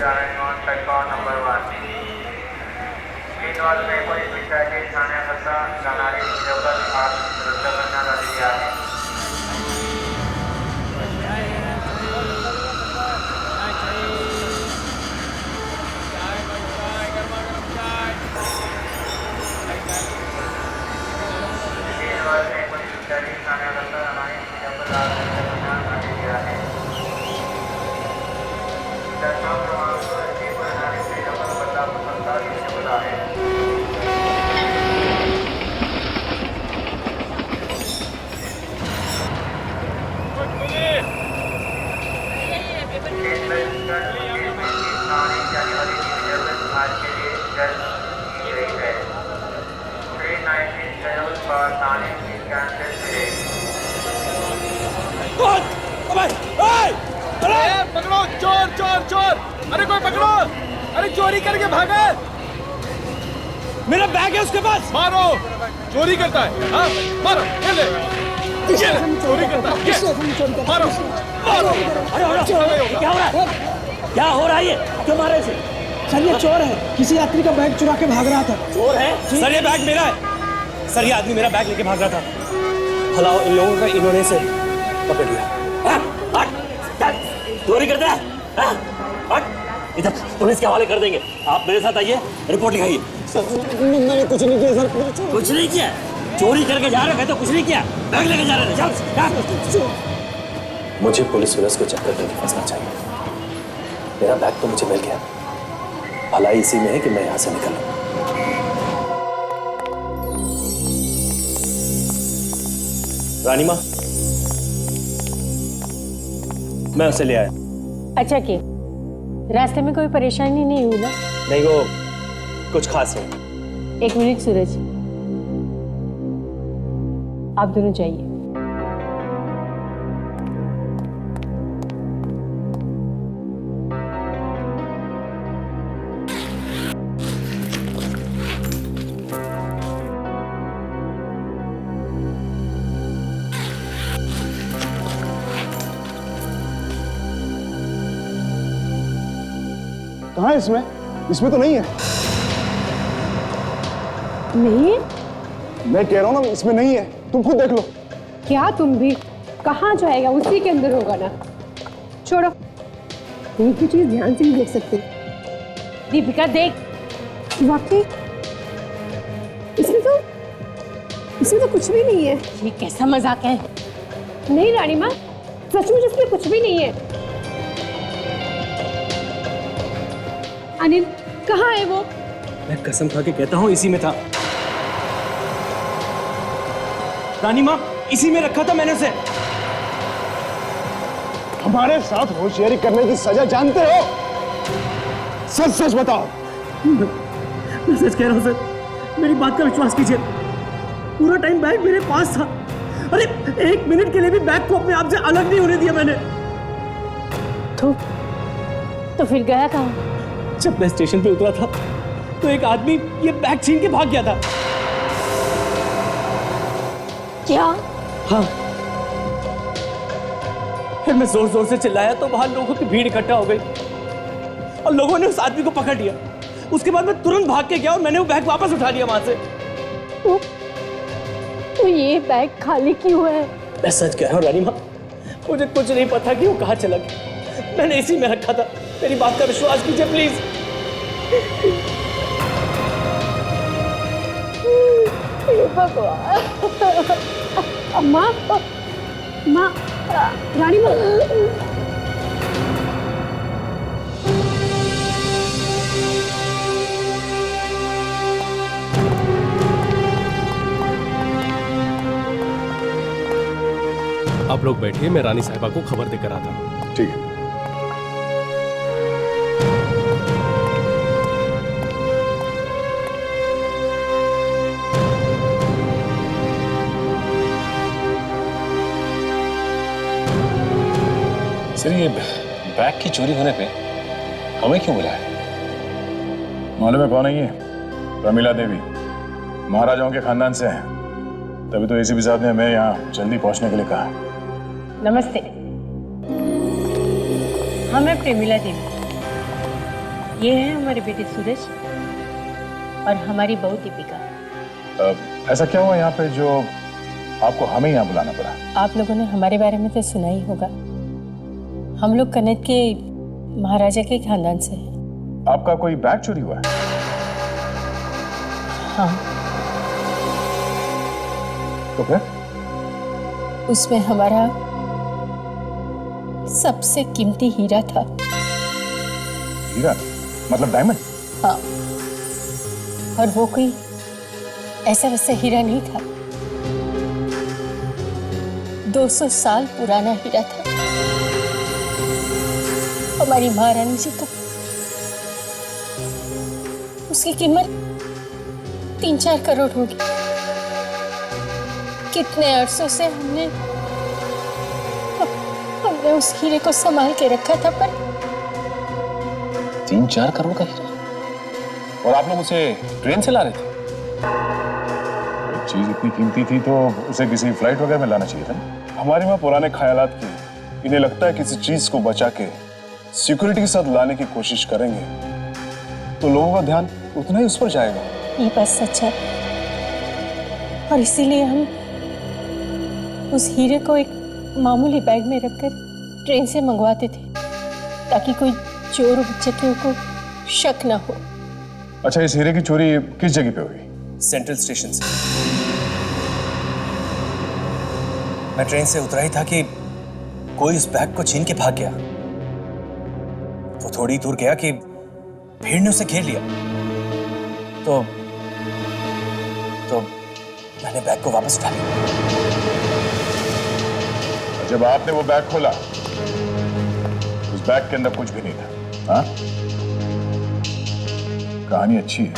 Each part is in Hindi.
arriving on platform number 1. Meanwhile, police विचारली ठाण्याकरता जाणारी लोकल आज रद्द करण्यात आलेली आहे. पकड़ो चोर चोर चोर! अरे कोई पकड़ो! अरे चोरी करके भागा! मेरा बैग है उसके पास! मारो! चोरी करता है! हाँ मारो! ये ले! चोरी करता है! मारो! मारो! क्या हो रहा है? क्या हो रहा है ये? क्यों मारे इसे? सर ये चोर है, किसी यात्री का बैग चुरा के भाग रहा था। चोर है? सर ये बैग मेरा है। सर ये आदमी मेरा बैग लेके भाग रहा था। भलाओ इन लोगों का इन्होंने से पकड़ लिया। चोरी करता है? इधर पुलिस के हवाले कर देंगे। आप मेरे साथ आइए, रिपोर्ट लिखाइए। सर मैंने कुछ नहीं किया सर। कुछ नहीं किया? चोरी करके जा रहे थे तो कुछ नहीं किया? बैग लेके जा रहे थे? चल। मुझे पुलिस को चक्कर करके फंसना चाहिए। मेरा बैग तो मुझे मिल गया, भलाई इसी में है कि मैं यहाँ से निकलूं। रानी माँ, मैं उसे ले आया। अच्छा किया। रास्ते में कोई परेशानी नहीं हुई ना? नहीं, वो कुछ खास है। एक मिनट सूरज, आप दोनों जाइए। कहाँ है इसमें? इसमें तो नहीं है। नहीं? मैं कह रहा हूँ ना, इसमें नहीं है। तुम खुद देख लो। क्या तुम भी? कहाँ जाएगा? उसी के अंदर होगा ना। छोड़ो, एक भी चीज ध्यान से नहीं देख सकते। दीपिका देख, वाकई इसमें तो कुछ भी नहीं है। ये कैसा मजाक है? नहीं रानी माँ, सचमुच इसमें कुछ भी नहीं है। अनिल कहाँ है वो? मैं कसम खा के कहता हूँ इसी में था। रानी माँ, इसी में रखा था मैंने उसे। हमारे साथ होशियारी करने की सजा जानते हो? सच सच बताओ। मैं सच कह रहा हूँ सर, मेरी बात का विश्वास कीजिए। पूरा टाइम बैग मेरे पास था। अरे एक मिनट के लिए भी बैग को अपने आप से अलग नहीं होने दिया मैंने। तो फिर गया कहाँ? जब मैं स्टेशन पे उतरा था तो एक आदमी ये बैग छीन के भाग गया था। क्या? हाँ। फिर मैं जोर जोर से चिल्लाया तो वहां लोगों की भीड़ इकट्ठा हो गई और लोगों ने उस आदमी को पकड़ लिया। उसके बाद मैं तुरंत भाग के गया और मैंने वो बैग वापस उठा लिया वहां से। तो ये बैग खाली क्यों है? मैं सच कह रहा हूँ रानी माँ, मुझे कुछ नहीं पता कि वो कहाँ चला गया। मैंने इसी में रखा था। मेरी बात का विश्वास कीजिए प्लीज। भगवान। माँ, रानी माँ। आप लोग बैठिए, मैं रानी साहिबा को खबर देकर आता हूँ। ठीक है। सर ये बैग की चोरी होने पे हमें क्यों बुलाया? मालूम है कौन है ये? प्रमिला देवी, महाराजाओं के खानदान से है। तभी तो एसीपी साहब ने हमें यहाँ जल्दी पहुंचने के लिए कहा। नमस्ते, हाँ मैं प्रेमिला देवी। ये है हमारे बेटे सूरज और हमारी बहू दीपिका। ऐसा क्या हुआ यहाँ पे जो आपको हमें यहाँ बुलाना पड़ा? आप लोगों ने हमारे बारे में तो सुना ही होगा। हम लोग कन्नौज के महाराजा के खानदान से हैं। आपका कोई बैग चोरी हुआ है? हाँ, तो फिर उसमें हमारा सबसे कीमती हीरा था। हीरा मतलब डायमंड? हाँ, और वो कोई ऐसा वैसा हीरा नहीं था, 200 साल पुराना हीरा था, हमारी महारानी जी का। उसकी कीमत 3-4 करोड़ होगी। कितने अरसों से हमने उस हीरे को संभाल के रखा था, पर 3-4 करोड़ का हीरा, और आप लोग उसे ट्रेन से ला रहे थे? चीज इतनी कीमती थी तो उसे किसी फ्लाइट वगैरह में लाना चाहिए था। हमारे वहाँ पुराने ख्यालात की, इन्हें लगता है किसी चीज को बचा के सिक्योरिटी के साथ लाने की कोशिश करेंगे तो लोगों का ध्यान उतना ही उस पर जाएगा। ये बात सच है, और इसीलिए हम उस हीरे को एक मामूली बैग में रखकर ट्रेन से मंगवाते थे, ताकि कोई चोर उचक्कियों को शक ना हो। अच्छा, इस हीरे की चोरी किस जगह पे हुई? सेंट्रल स्टेशन से। मैं ट्रेन से उतरा ही था कि कोई इस बैग को छीन के भाग गया। वो थोड़ी दूर गया कि भीड़ ने उसे घेर लिया, तो मैंने बैग को वापस उठा लिया। जब आपने वो बैग खोला, उस बैग के अंदर कुछ भी नहीं था। हाँ? कहानी अच्छी है।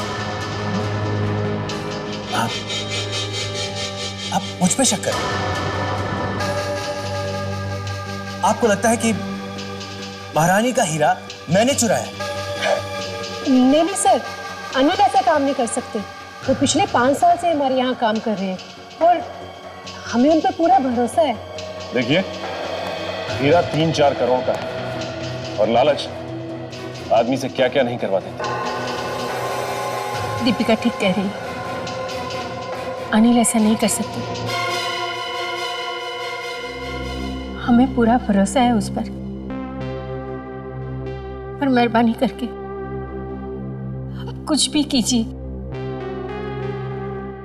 आप मुझ पे शक करें? आपको लगता है कि महारानी का हीरा मैंने चुराया? नहीं नहीं सर, अनिल ऐसा काम नहीं कर सकते। वो पिछले 5 साल से हमारे यहाँ काम कर रहे हैं और हमें उन पर पूरा भरोसा है। देखिए, हीरा 3-4 करोड़ का है और लालच आदमी से क्या क्या नहीं करवा देती। दीपिका ठीक कह रही है, अनिल ऐसा नहीं कर सकते। हमें पूरा भरोसा है उस पर मेहरबानी करके कुछ भी कीजिए,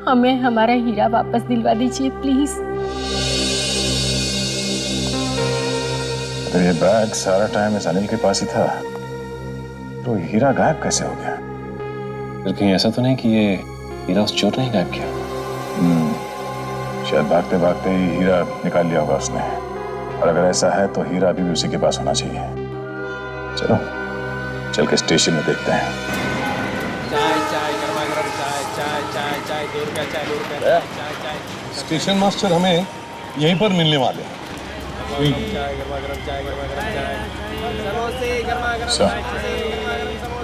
हमें हमारा हीरा वापस दिलवा दीजिए प्लीज। तो ये बैग सारा टाइम इस अनिल के पास ही था, तो हीरा गायब कैसे हो गया? फिर कहीं ऐसा तो नहीं कि ये हीरा उस चोर ने ही गायब किया? शायद भागते भागते ही हीरा निकाल लिया होगा उसने, और अगर ऐसा है तो हीरा अभी भी उसी के पास होना चाहिए। चलो चल के स्टेशन में देखते हैं। चाय चाय गरमा गरम चाय चाय चाय चाय 2 रुपया चाय 2 रुपया चाय चाय। स्टेशन मास्टर हमें यहीं पर मिलने वाले हैं। चाय गरमा गरम चाय गरमा गरम चाय समोसे गरमा गरम सर, चाय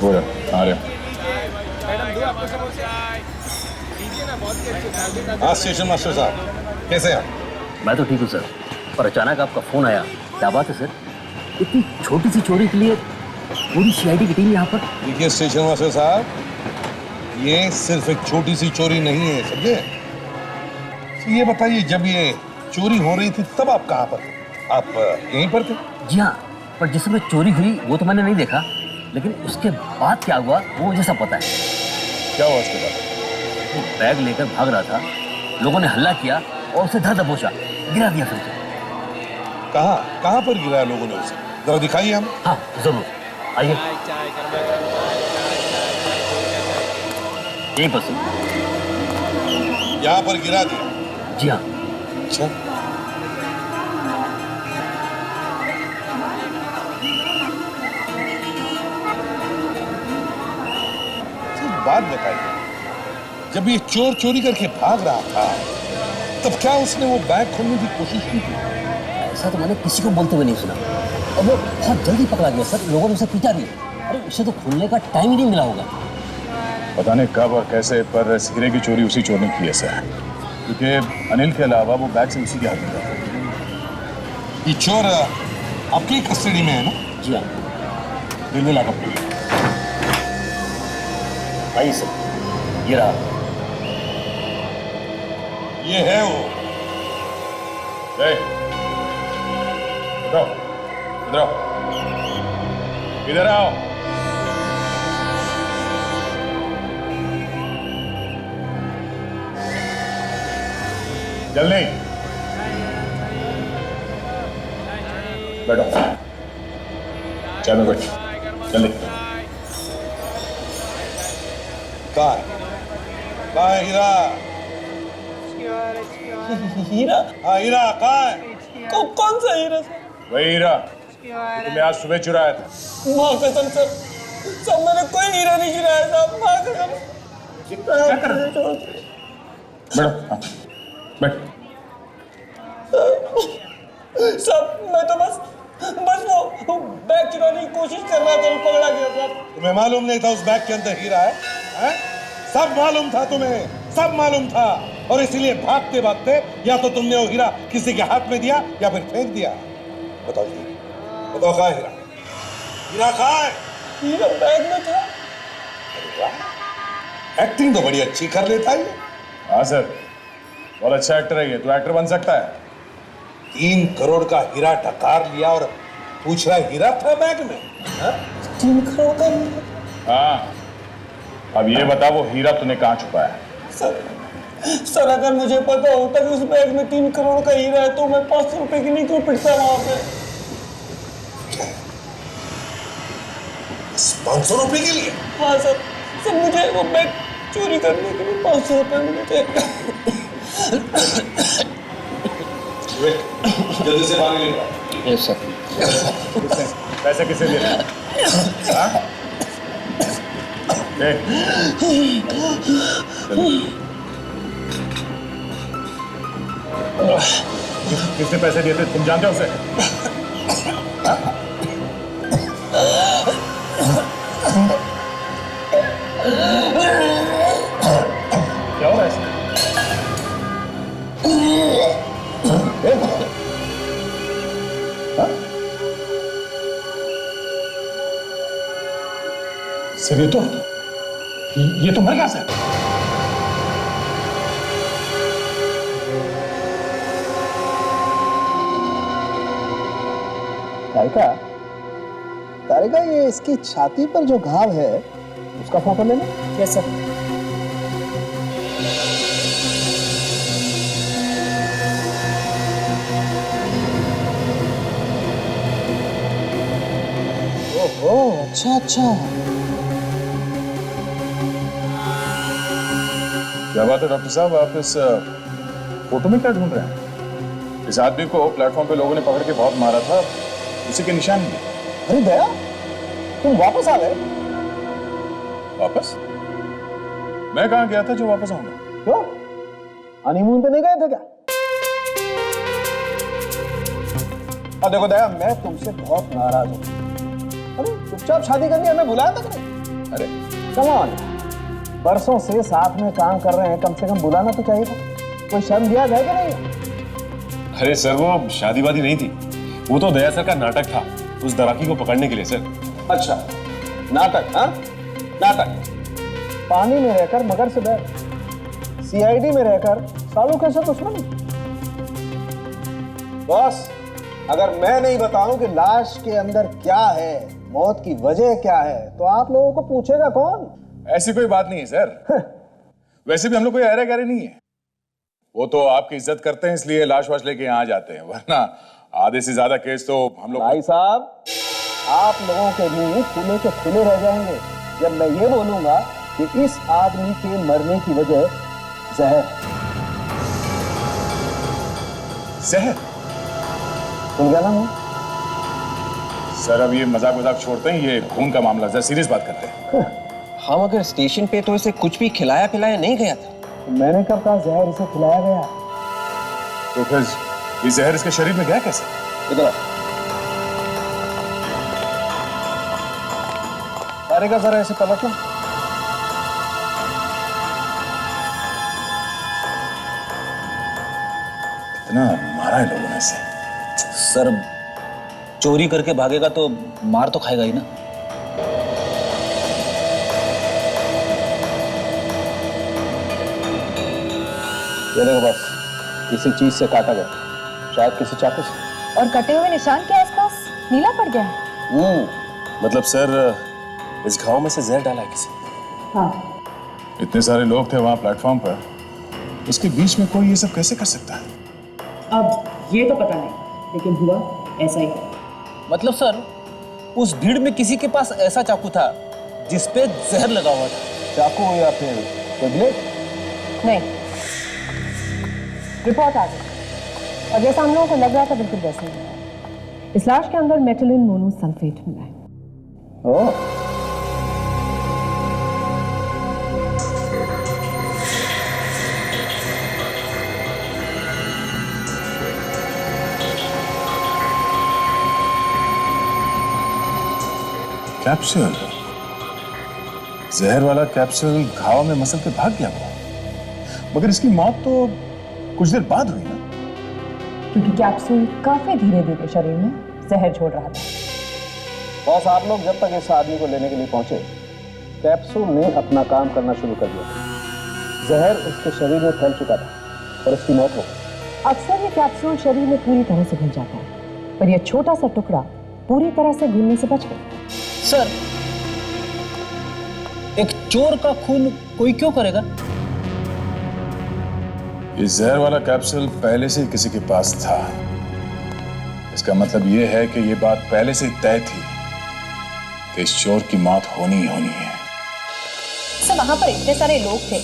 वो रहा, आ रहे। मैडम दो आपको समोसे लीजिए ना, बहुत ही अच्छे। हाँ स्टेशन मास्टर साहब, कैसे हैं? मैं तो ठीक हूँ सर, पर अचानक आपका फोन आया। क्या बात है सर? इतनी छोटी सी चोरी के लिए पूरी सीआईडी की टीम यहाँ पर? देखिए स्टेशन मास्टर साहब, ये सिर्फ एक छोटी सी चोरी नहीं है, समझे? तो ये बताइए, जब ये चोरी हो रही थी तब आप कहाँ पर थे? आप यहीं पर थे? जी हाँ, पर जिस समय चोरी हुई वो तो मैंने नहीं देखा, लेकिन उसके बाद क्या हुआ वो मुझे सब पता है। क्या हुआ उसके बाद? वो बैग लेकर भाग रहा था, लोगों ने हल्ला किया और उसे धर दबोचा, गिरा दिया फिर से। कहाँ पर गिराया लोगों ने उसे? जरा दिखाइए हम। हाँ जरूर, आइए। यहीं पर से। यहाँ पर गिरा दिया? जी हाँ। अच्छा, बात बताइए, जब ये चोर चोरी करके भाग रहा था तब क्या उसने वो बैग खोलने की कोशिश की थी? ऐसा तो मैंने किसी को बोलते हुए नहीं सुना, और वो बहुत जल्दी पकड़ा गया सर, लोगों ने उसे पीटा भी। अरे उसे तो खुलने का टाइम ही नहीं मिला होगा। पता नहीं कब और कैसे, पर इस हीरे की चोरी उसी चोर ने की है सर, क्योंकि अनिल के अलावा वो बैग से उसी के हाथ में था। ये चोर आपकी कस्टडी में है ना? जी हाँ, रेलवे लॉकअप में। भाई सर ये रहा। ये है वो। ए, उठो, इधर आओ, इधर आओ। जल्दी बैठो, चाय में बैठो, जल्दी। कहाँ है हीरा? हीरा? हाँ हीरा कहाँ है? कौन सा हीरा सर? वही हीरा जो तुमने आज सुबह चुराया था। माँ कसम सर, सब मैंने कोई हीरा नहीं चुराया साहब, माँ कसम। क्या कर रहे हो? बैठो, हाँ, बैठ। सब मैं तो बस वो बैग चुराने की कोशिश कर रहा था, पकड़ा गया साहब। तुम्हें मालूम नहीं था उस बैग के अंदर हीरा है? हैं? सब मालूम था तुम्हें, सब मालूम था, और इसीलिए भागते भागते या तो तुमने वो हीरा किसी के हाथ में दिया या फिर फेंक दिया। बताओ जी, बताओ कहाँ है हीरा? हीरा कहाँ है? हीरा बैग में था। अरे वाह, एक्टिंग तो बड़ी अच्छी कर लेता है। हाँ सर, बहुत अच्छा एक्टर है ये, तो एक्टर बन सकता है। 3 करोड़ का हीरा डकार लिया और पूछ रहा हीरा था बैग में? 3 करोड़ का हीरा? हाँ, अब ये बता वो हीरा तूने कहाँ छुपाया है? सर अगर मुझे पता होता कि उस बैग में 3 करोड़ का हीरा है तो मैं 500 रुपए की नहीं क्यों पिटता वहां पे? 500 रुपए के लिए? हाँ सर मुझे वो बैग चोरी करने के लिए 500 रुपए मिले थे। जल्दी से बाहर निकलो। Yes sir. पैसे किसे दे रहे हैं? हाँ? किसने पैसे दिए थे, तुम जानते हो उसे? हाँ? क्या हो रहा है इसमें? सर ये तो मर गया सर। तारिका ये इसकी छाती पर जो घाव है उसका फोटो लेना। Yes sir. ओह अच्छा अच्छा। क्या बात है डॉक्टर साहब, आप इस फोटो में क्या ढूंढ रहे हैं? इस आदमी को प्लेटफॉर्म पे लोगों ने पकड़ के बहुत मारा था, उसी के निशान भी। अरे दया, तुम वापस आ गए? वापस? मैं कहाँ गया था जो वापस आऊंगा? क्यों, हनीमून पे नहीं गए थे क्या? देखो दया, मैं तुमसे बहुत नाराज हूं। अरे चुपचाप शादी करनी, हमें बुलाया था कि नहीं? अरे कम ऑन, बरसों से साथ में काम कर रहे हैं, कम से कम बुलाना तो चाहिए था। कोई शर्म लिहाज है कि नहीं? अरे सर वो शादी वादी नहीं थी, वो तो दया सर का नाटक था उस दराकी को पकड़ने के लिए सर। अच्छा नाटक? हाँ नाटक। पानी में रहकर मगर से डर, सीआईडी में रहकर सालों कैसे दुश्मन। बॉस, अगर मैं नहीं बताऊं कि लाश के अंदर क्या है, मौत की वजह क्या है, तो आप लोगों को पूछेगा कौन? ऐसी कोई बात नहीं है सर। वैसे भी हम लोग कोई अरे गहरे नहीं है, वो तो आपकी इज्जत करते हैं इसलिए लाश वाश लेके यहाँ जाते हैं, वरना आधे से ज्यादा केस तो हम लोग। भाई साहब, आप लोगों के मुंह खुले के खुले रह जाएंगे जब मैं ये बोलूंगा कि इस आदमी के मरने की वजह जहर। जहर? सुन गया ना मैं? सर अब ये मजाक मजाक छोड़ते हैं, ये खून का मामला, जरा सीरियस बात करते हैं। हाँ मगर स्टेशन पे तो इसे कुछ भी खिलाया पिलाया नहीं गया था। मैंने कब कहा जहर इसे खिलाया गया? तो फिर ये जहर इसके शरीर में गया कैसे? इधर तारिका, जरा ऐसे पलट लो। इतना मारा है लोगों ने इसे। सर चोरी करके भागेगा तो मार तो खाएगा ही ना। ये देखो बस, किसी चीज से काटा गया, शायद किसी चाकू से। और कटे हुए निशान के आसपास नीला पड़ गया है। मतलब सर इस घाव में से जहर डाला है किसी ने। हाँ, इतने सारे लोग थे वहां प्लेटफॉर्म पर, उसके बीच में कोई ये सब कैसे कर सकता है? अब ये तो पता नहीं, लेकिन हुआ ऐसा ही। मतलब सर, उस भीड़ में किसी के पास ऐसा चाकू था जिस पे जहर लगा हुआ था। चाकू या फिर कोई ब्लेड? नहीं, रिपोर्ट आ गई और जैसा हम लोगों को लग रहा था बिल्कुल वैसा ही है। इस लाश के अंदर मेटिलिन मोनोसल्फेट मिला है। ओह, कैप्सूल, जहर वाला कैप्सूल घाव में मसल के भाग गया वो, मगर इसकी मौत तो कुछ देर बाद हुई ना? क्योंकि कैप्सूल काफी धीरे धीरे शरीर में जहर छोड़ रहा था। बॉस, आप लोग जब तक इस आदमी को लेने के लिए पहुंचे, कैप्सूल ने अपना काम करना शुरू कर दिया था। जहर उसके शरीर में फैल चुका था और उसकी मौत हो गई। अक्सर ये कैप्सूल शरीर में पूरी तरह से घुल जाता है, पर यह छोटा सा टुकड़ा पूरी तरह से घुलने से बच गया। सर, एक चोर का खून कोई क्यों करेगा? ये जहर वाला कैप्सूल पहले से ही किसी के पास था। इसका मतलब ये है कि ये बात पहले से ही तय थी कि इस चोर की मौत होनी ही होनी है। सर, वहां पर इतने सारे लोग थे,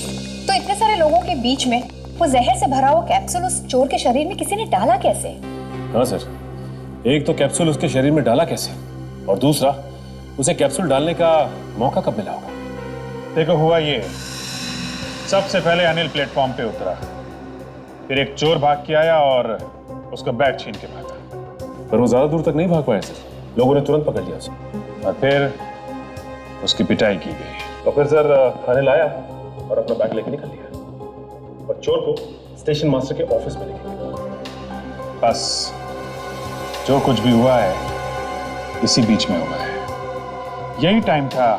तो इतने सारे लोगों के बीच में वो जहर से भरा हुआ कैप्सूल उस चोर के शरीर में किसी ने डाला कैसे? हाँ सर, एक तो कैप्सूल उसके शरीर में डाला कैसे, और दूसरा उसे कैप्सूल डालने का मौका कब मिला होगा? देखो, हुआ ये, सबसे पहले अनिल प्लेटफॉर्म पे उतरा, फिर एक चोर भाग के आया और उसका बैग छीन के भागा। पर वो ज्यादा दूर तक नहीं भाग पाया सर, लोगों ने तुरंत पकड़ लिया उसे और फिर उसकी पिटाई की गई। तो फिर सर अनिल आया और अपना बैग लेके निकल लिया और चोर को स्टेशन मास्टर के ऑफिस में लेके गया। बस जो कुछ भी हुआ है इसी बीच में हुआ है। यही टाइम था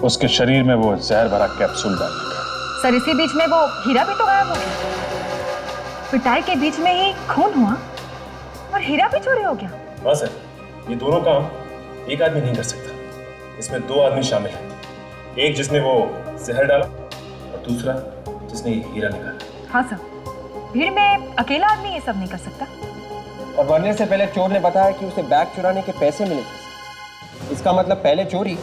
उसके शरीर में वो जहर भरा कैप्सूल डालने का। सर, इसी बीच में वो हीरा भी तो गायब हो गया। पिटाई के बीच में ही खून हुआ और हीरा भी चोरी हो गया। हाँ सर, ये दोनों काम एक आदमी नहीं कर सकता, इसमें दो आदमी शामिल हैं। एक जिसने वो जहर डाला और दूसरा जिसने ये हीरा निकाला। हाँ सर, भीड़ में अकेला आदमी ये सब नहीं कर सकता। और मरने से पहले चोर ने बताया कि उसे बैग चुराने के पैसे मिले थे। इसका मतलब पहले चोरी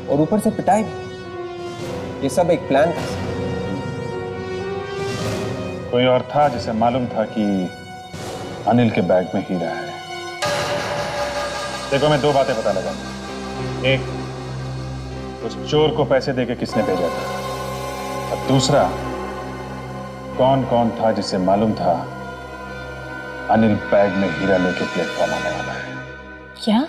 और ऊपर से पिटाई भी। ये सब एक प्लान था। कोई और था जिसे मालूम था कि अनिल के बैग में हीरा है। देखो, मैं दो बातें पता लगा। एक, उस चोर को पैसे देके किसने भेजा था, और दूसरा, कौन कौन था जिसे मालूम था अनिल बैग में हीरा लेके प्लेटफॉर्म आने वाला है। क्या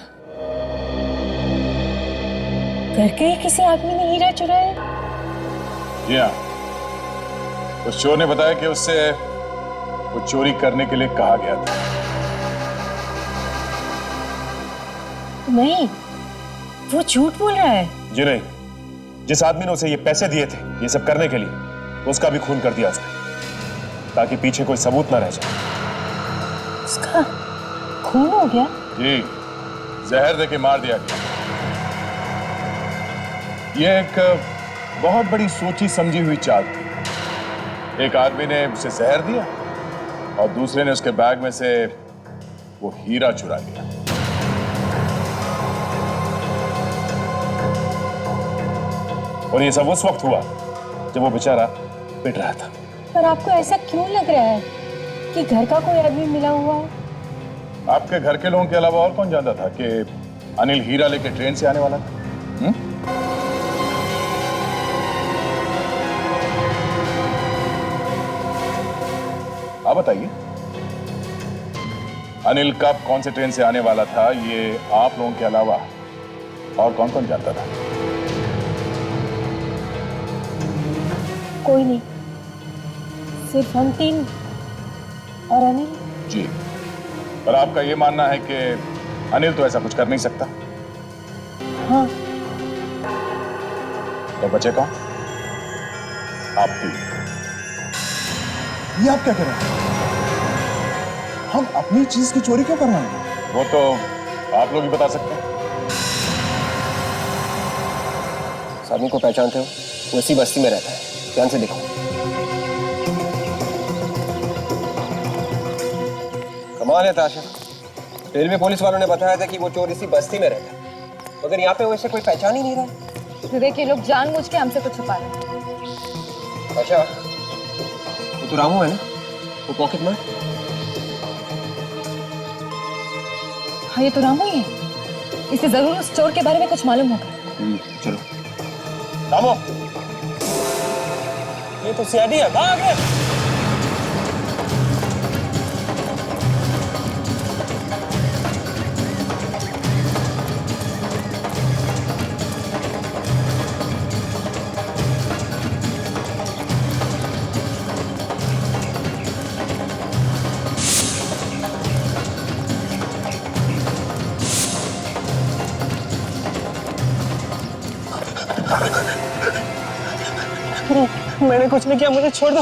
करके ही किसी आदमी ने हीरा चुराया? जी हाँ, उस चोर ने बताया कि उससे वो चोरी करने के लिए कहा गया था। नहीं, वो झूठ बोल रहा है। जी नहीं, जिस आदमी ने उसे ये पैसे दिए थे ये सब करने के लिए, उसका भी खून कर दिया उसने, ताकि पीछे कोई सबूत ना रह जाए। उसका खून हो गया? जी, जहर देके मार दिया गया। यह एक बहुत बड़ी सोची समझी हुई चाल थी। एक आदमी ने उसे जहर दिया और दूसरे ने उसके बैग में से वो हीरा चुरा लिया। और ये सब उस वक्त हुआ जब वो बेचारा पिट रहा था। पर आपको ऐसा क्यों लग रहा है कि घर का कोई आदमी मिला हुआ है? आपके घर के लोगों के अलावा और कौन जानता था कि अनिल हीरा लेके ट्रेन से आने वाला था? आप बताइए, अनिल कब कौन से ट्रेन से आने वाला था, ये आप लोगों के अलावा और कौन कौन जानता था? कोई नहीं, सिर्फ हम तीन और अनिल। जी, पर आपका ये मानना है कि अनिल तो ऐसा कुछ कर नहीं सकता? हाँ। तो बचे कौन? आप भी। ये आप क्या कह रहे हैं? हम अपनी चीज की चोरी क्यों करवाएंगे? वो तो आप लोग ही बता सकते हैं। इस आदमी को पहचानते हो? वो इसी बस्ती में रहता है, ध्यान से देखो। कमाल है ताशा, रेलवे पुलिस वालों ने बताया था कि वो चोर इसी बस्ती में रहता है, मगर यहाँ पे वैसे कोई पहचान ही नहीं रहा। विवेक, ये लोग जानबूझ के हमसे कुछ छुपा रहे हैं। अच्छा, वो तो रामू है ना, वो पॉकेट मार। हाँ, ये तो रामू ही है। इसे जरूर उस चोर के बारे में कुछ मालूम होगा। चलो रामू, ये तो सीआईडी है, भाग आगे। मैंने कुछ नहीं किया, मुझे छोड़ दो।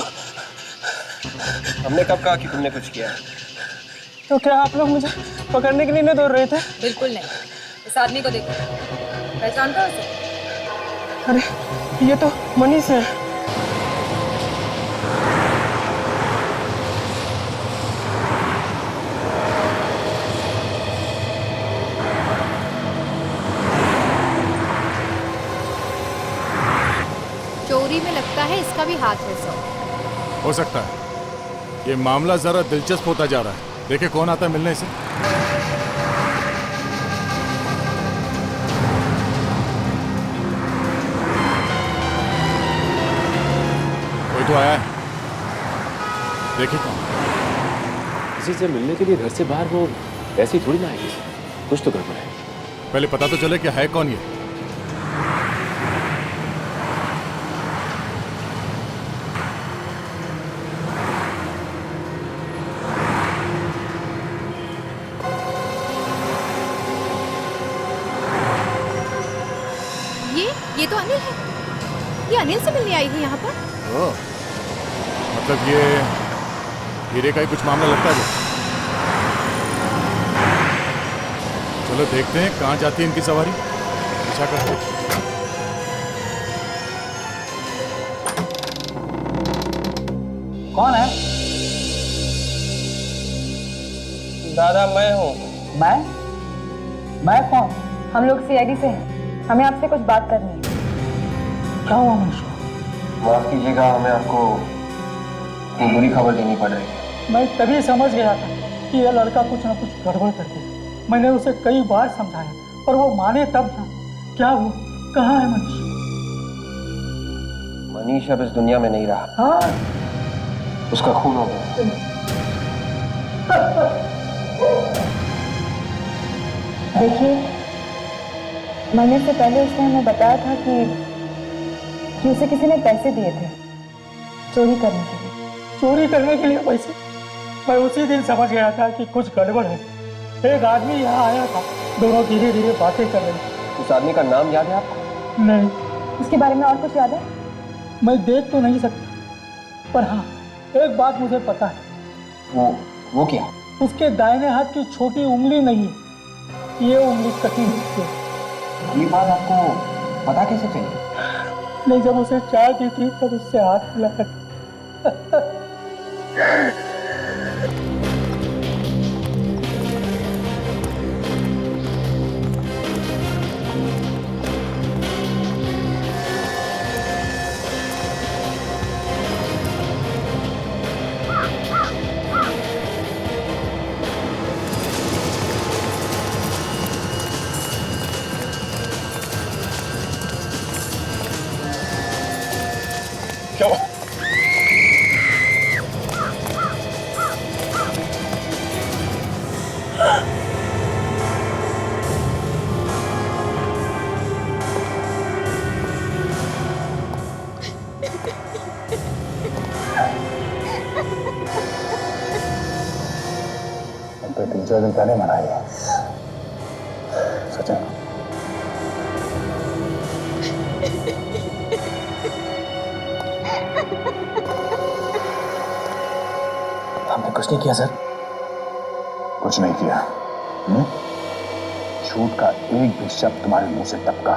हमने कब कहा कि तुमने कुछ किया? तो क्या आप लोग मुझे पकड़ने के लिए नहीं दौड़ रहे थे? बिल्कुल नहीं। इस आदमी को देखो, पहचानते हो उसे? अरे ये तो मनीष है। चोरी में लगता है इसका भी हाथ है सर। हो सकता है। ये मामला जरा दिलचस्प होता जा रहा है। देखे कौन आता है मिलने से। कोई तो आया है, देखिए कौन। किसी से मिलने के लिए घर से बाहर वो ऐसे ही थोड़ी ना आएगी, कुछ तो गड़बड़ है। पहले पता तो चले कि है कौन ये। ये तो अनिल है। ये अनिल से मिलने आई है यहाँ पर। ओह, मतलब ये हीरे का ही कुछ मामला लगता है। चलो देखते हैं कहाँ जाती है इनकी सवारी। पीछा करते हैं। कौन है? दादा मैं हूँ। मैं कौन? हम लोग सीआईडी से हैं। हमें आपसे कुछ बात करनी है। क्या हुआ मनीष? माफ कीजिएगा, हमें आपको एक बुरी खबर देनी पड़ रही है। मैं तभी समझ गया था कि यह लड़का कुछ ना कुछ गड़बड़ करते है। मैंने उसे कई बार समझाया और वो माने तब ना। क्या वो कहाँ है मनीष? मनीष अब इस दुनिया में नहीं रहा। हाँ, उसका खून हो गया। देखिए, मरने से पहले उसने हमें बताया था कि उसे किसी ने पैसे दिए थे चोरी करने के लिए। चोरी करने के लिए पैसे? मैं उसी दिन समझ गया था कि कुछ गड़बड़ है। एक आदमी यहाँ आया था, दोनों धीरे धीरे बातें कर रहे थे। उस आदमी का नाम याद है आपको? नहीं। उसके बारे में और कुछ याद है? मैं देख तो नहीं सकता, पर हाँ एक बात मुझे पता है। वो क्या? उसके दाहिने हाथ की छोटी उंगली नहीं है, ये उंगली कटी हुई है। ये बात आपको पता कैसे चली? नहीं, जब उसे चाय दी थी तब उससे हाथ मिलाया था। क्या हुआ? अब तो 3-4 दिन पहले मनाएगा सचिन। कुछ नहीं किया सर। कुछ नहीं किया? झूठ का एक भी शब्द तुम्हारे मुंह से टपका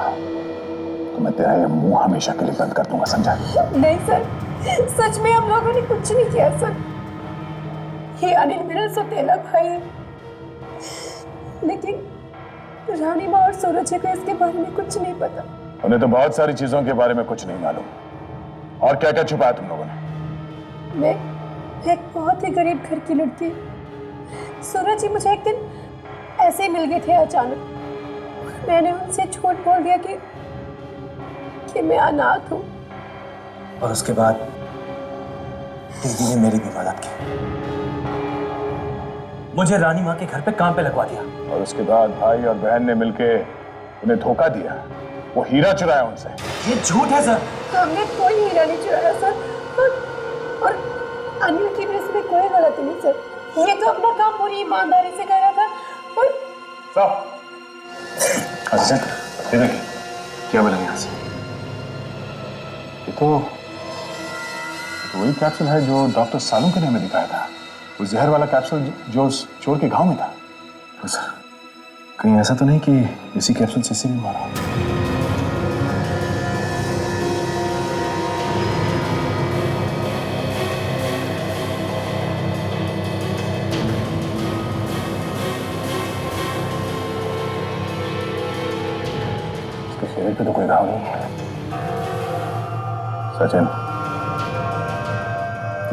तो मैं तेरा ये मुंह हमेशा के लिए बंद कर दूंगा, समझा? नहीं सर, सच में हम लोगों ने कुछ नहीं किया सर। ये अनिल मेरा सौतेला भाई है, लेकिन रानी माँ और सूरज को इसके बारे में कुछ नहीं पता। उन्हें तो बहुत सारी चीजों के बारे में कुछ नहीं मालूम। और क्या क्या छुपाया तुम लोगों ने? मैं एक बहुत ही गरीब घर की लड़की। सूरज जी मुझे एक दिन ऐसे ही मिल गए थे अचानक। मैंने उनसे झूठ बोल दिया कि मैं अनाथ हूँ। और उसके बाद दीदी ने मेरी भी मदद की, मुझे रानी माँ के घर पे काम पे लगवा दिया। और उसके बाद भाई और बहन ने मिलके उन्हें धोखा दिया, वो हीरा चुराया उनसे। ये झूठ है सर। हमने कोई हीरा नहीं चुराया सर, और अनिल की भी इसमें कोई गलती नहीं सर। ये तो अपना काम पूरी ईमानदारी से कर रहा था। और असिस्टेंट ये देखिए क्या बोला यहाँ से। ये तो वही कैप्सूल है जो डॉक्टर सालुंके ने हमें दिखाया था, वो जहर वाला कैप्सूल जो उस चोर के घाव में था। तो सर कहीं ऐसा तो नहीं कि इसी कैप्सूल से इसे भी मारा? इसके शरीर पे तो कोई घाव नहीं है। सचिन,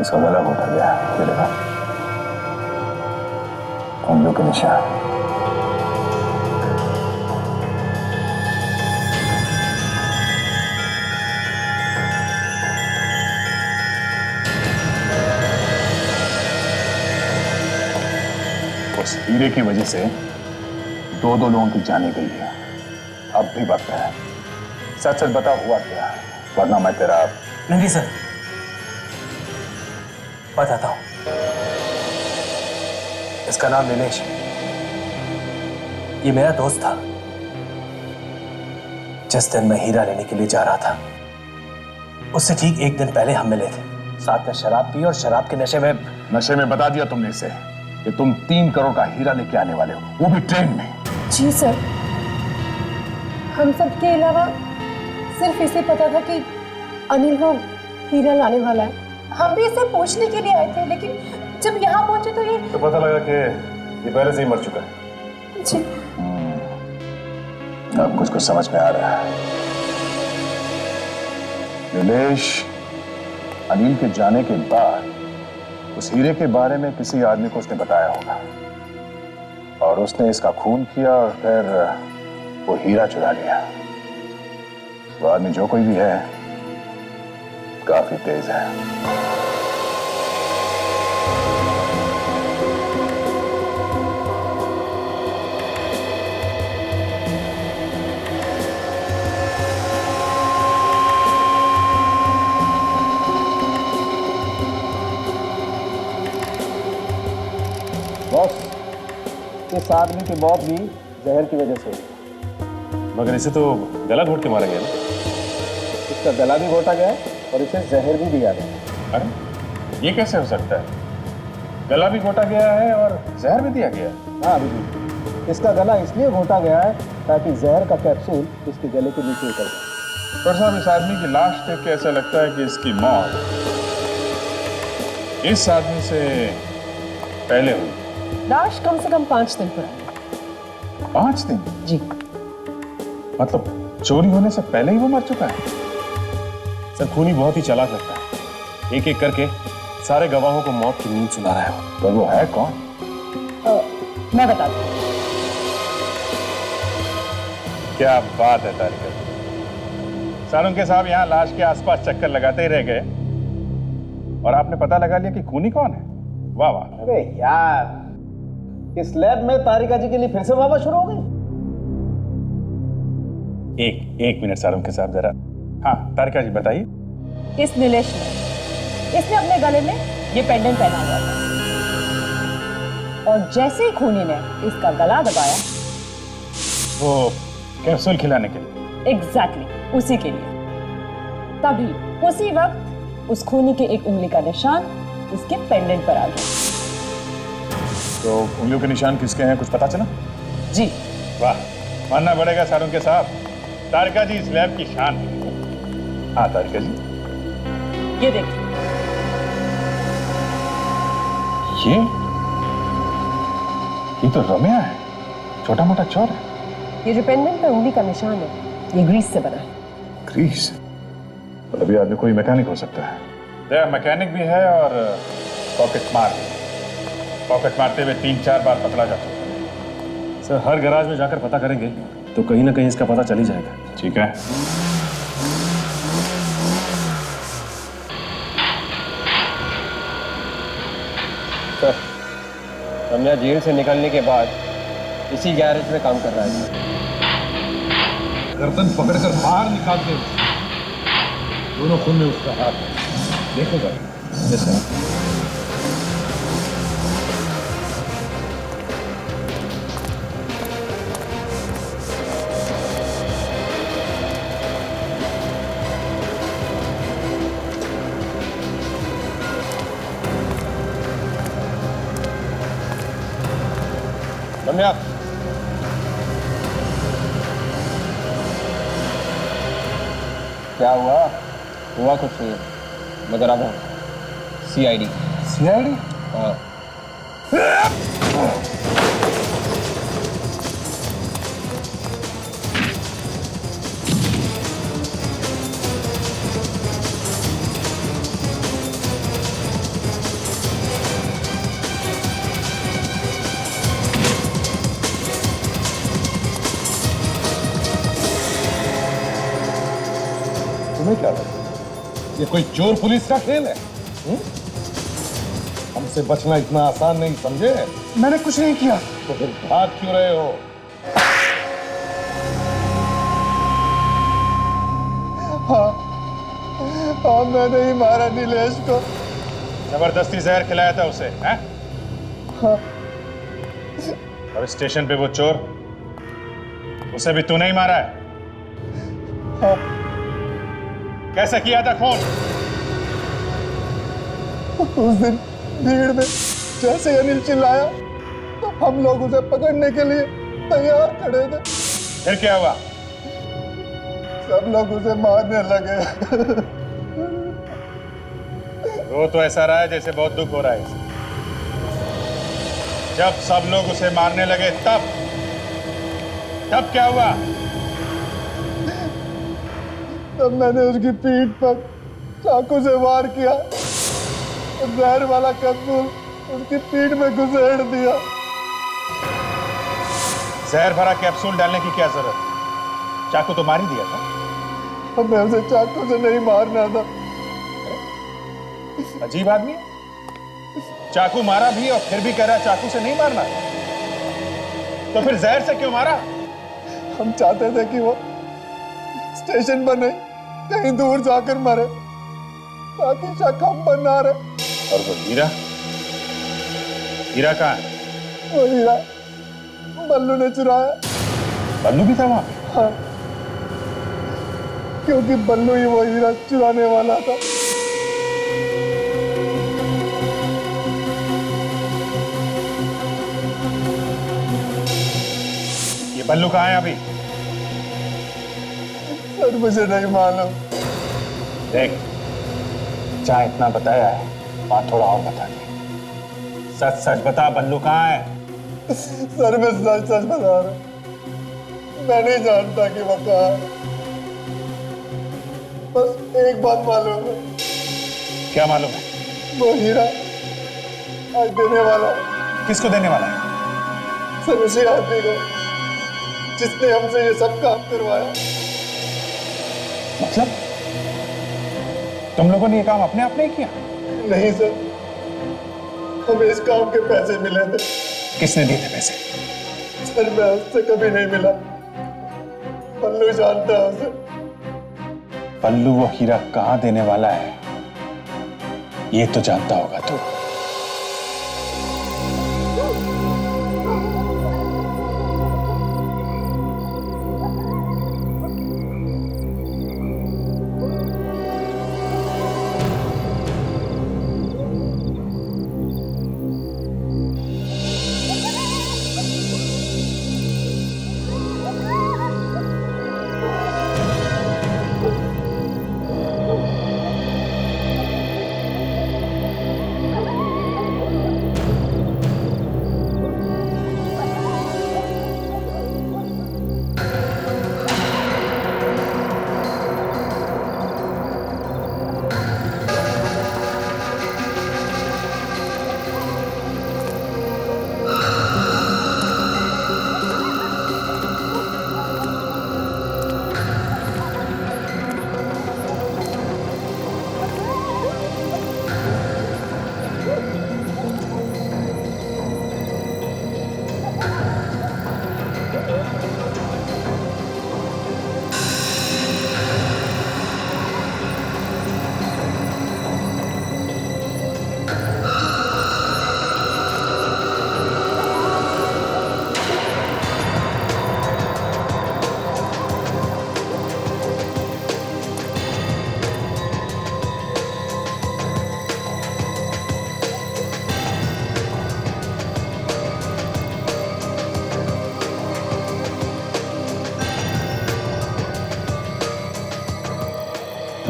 इसका गला घोटा गया, ये देखा उंगलियों के निशान। उस हीरे की वजह से दो लोगों की जाने गई है। अब भी वक्त है, सच सच बता हुआ क्या, वरना मैं तेरा। नहीं सर, बताता हूं। इसका नाम नीलेश है। ये मेरा दोस्त था। जिस दिन मैं हीरा लेने के लिए जा रहा था, उससे ठीक एक दिन पहले हम मिले थे। साथ में शराब पी और शराब के नशे में बता दिया तुमने इसे कि तुम 3 करोड़ का हीरा लेके आने वाले हो, वो भी ट्रेन में। जी सर, हम सब के अलावा सिर्फ इसे पता था कि अनिल वो हीरा लाने वाला है। हम भी इसे पूछने के लिए आए थे, लेकिन जब यहाँ पहुंचे तो ये पता लगा कि ये पहले से ही मर चुका है। जी। अब कुछ समझ में आ रहा है। नीलेश अनिल के जाने के बाद उस हीरे के बारे में किसी आदमी को उसने बताया होगा, और उसने इसका खून किया और फिर वो हीरा चुरा लिया। वो आदमी जो कोई भी है काफी तेज है। बॉस, इस आदमी की मौत भी जहर की वजह से हुई। मगर इसे तो गला घोट के मारा गया ना? इसका गला भी घोटा गया और इसे जहर भी दिया गया। अरे ये कैसे हो सकता है? गला भी घोटा गया है और जहर भी दिया गया? हाँ अभी इसका गला इसलिए घोटा गया है ताकि जहर का कैप्सूल इसके गले के नीचे उतर जाए। पर साहब, इस आदमी की लाश देख के ऐसा लगता है कि इसकी मौत इस आदमी से पहले हुई। लाश कम से कम 5 दिन पुरानी। 5 दिन? जी। मतलब चोरी होने से पहले ही वो मर चुका है? सर खूनी बहुत ही चालाक लगता है, एक एक करके सारे गवाहों को मौत की नींद सुना रहा है। तो वो है कौन? मैं बताती हूँ। क्या बात है तारिका। सालुंके साहब यहाँ लाश के आसपास चक्कर लगाते ही रह गए और आपने पता लगा लिया कि खूनी कौन है। वाह वाह। अरे यार, इस लैब में तारिका जी के लिए फिर से वाह शुरू हो गई। एक मिनट सालुंके साहब जरा। हाँ तारिका जी बताइए। इस नीलेश ने इसने अपने गले में ये पेंडेंट पहना हुआ था, और जैसे ही खूनी ने इसका गला दबाया, वो कैप्सूल खिलाने के लिए? एग्जैक्टली उसी के लिए। तभी उसी वक्त उस खूनी के एक उंगली का निशान इसके पेंडेंट पर आ गया। तो उंगलियों के निशान किसके हैं, कुछ पता चला? जी। वाह, मानना पड़ेगा सारुंके साहब, तारिका जी इस लैब की शान है। हाँ तारिका जी, ये देखिए। ये तो रम्या है, छोटा मोटा चोर है। ये जो पेंडेंट पे उंगली का निशान है, ये ग्रीस से बना है। ग्रीस? मतलब ये आदमी कोई मैकेनिक हो सकता है। मैकेनिक भी है और पॉकेट मार भी। पॉकेट मारते हुए 3-4 बार पकड़ा जा चुका है। सर हर गैराज में जाकर पता करेंगे तो कहीं ना कहीं इसका पता चल ही जाएगा। ठीक है। सर, रम्या जेल से निकलने के बाद इसी गैरेज में काम कर रहा है। गर्दन पकड़कर बाहर निकालते हुए दोनों खून में उसका हाथ है। देखो भाई, जैसे रम्या, क्या हुआ? हुआ कुछ नहीं, मगर अब CID। CID? हाँ। तुम्हें क्या लगता है ये कोई चोर पुलिस का खेल है? हमसे बचना इतना आसान नहीं, समझे? मैंने कुछ नहीं किया। तो फिर भाग क्यों रहे हो? हाँ, मैंने ही मारा नीलेश को। जबरदस्ती जहर खिलाया था उसे, हैं? हाँ। और स्टेशन पे वो चोर, उसे भी तूने ही मारा है? हाँ। कैसे किया था खून? उस दिन भीड़ में जैसे अनिल चिल्लाया तो हम लोग उसे पकड़ने के लिए तैयार खड़े थे। फिर क्या हुआ? सब लोग उसे मारने लगे। वो तो ऐसा रहा है जैसे बहुत दुख हो रहा है इसे। जब सब लोग उसे मारने लगे तब क्या हुआ? तब मैंने उसकी पीठ पर चाकू से वार किया, जहर वाला कैप्सूल उसकी पीठ में घुसेड़ दिया। जहर भरा कैप्सूल डालने की क्या जरूरत? चाकू तो मार ही दिया था। हमें उसे चाकू से नहीं मारना था। अजीब आदमी है। चाकू मारा भी और फिर भी कह रहा चाकू से नहीं मारना। तो फिर जहर से क्यों मारा? हम चाहते थे कि वो स्टेशन पर नहीं, कहीं दूर जाकर मरे, ताकि शक हम पर ना रहे। और वो हीरा? हीरा कहाँ है? वो हीरा बल्लू ने चुराया। बल्लू भी था वहां? हाँ, क्योंकि बल्लू ही वो हीरा चुराने वाला था। ये बल्लू कहाँ है अभी? सर मुझे नहीं मालूम। देख, जहाँ इतना बताया है वहां थोड़ा और बता दे। सच सच बता, बल्लू कहाँ है? सर मैं सच सच बता रहा हूं, मैं नहीं जानता कि वो कहाँ है। बस एक बात मालूम है। क्या मालूम है? वो हीरा आज देने वाला है। किसको देने वाला है? सर उसी आदमी को जिसने हमसे ये सब काम करवाया। मतलब तुम लोगों ने ये काम अपने आप नहीं किया? नहीं सर, हमें इस काम के पैसे मिले थे। किसने दिए थे पैसे? सर मैं उससे कभी नहीं मिला। पल्लू जानता है उसे। पल्लू वो हीरा कहाँ देने वाला है ये तो जानता होगा तू।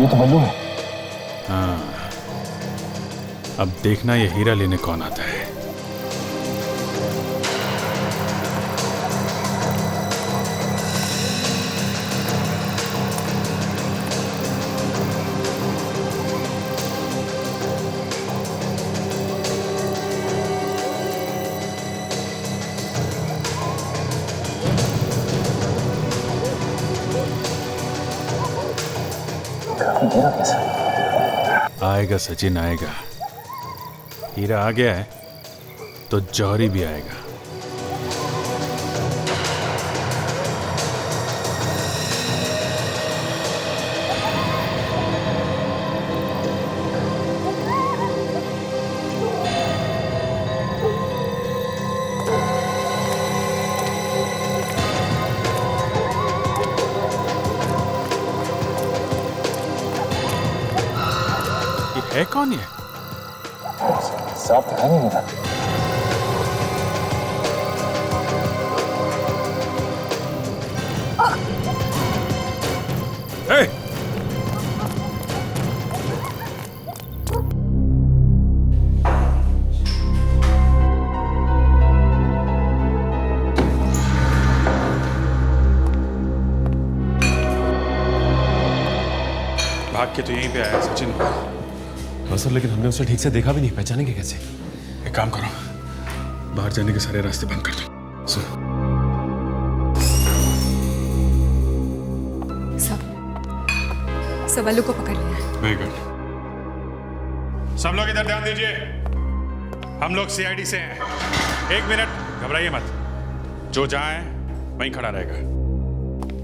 ये तो बल्लू है। हाँ, अब देखना ये हीरा लेने कौन आता है। आएगा सचिन, आएगा। हीरा आ गया है तो जौहरी भी आएगा। है कौन ये? साफ दिखाई नहीं देता। Hey! भाग के तो यहीं पे आया सचिन। हाँ सर, लेकिन हमने उसे ठीक से देखा भी नहीं, पहचानेंगे कैसे? एक काम करो, बाहर जाने के सारे रास्ते बंद कर दो। सब वालों को पकड़ लिया। Very good. सब लोग इधर ध्यान दीजिए, हम लोग सीआईडी से हैं। 1 मिनट, घबराइए मत। जो जहां है वहीं खड़ा रहेगा।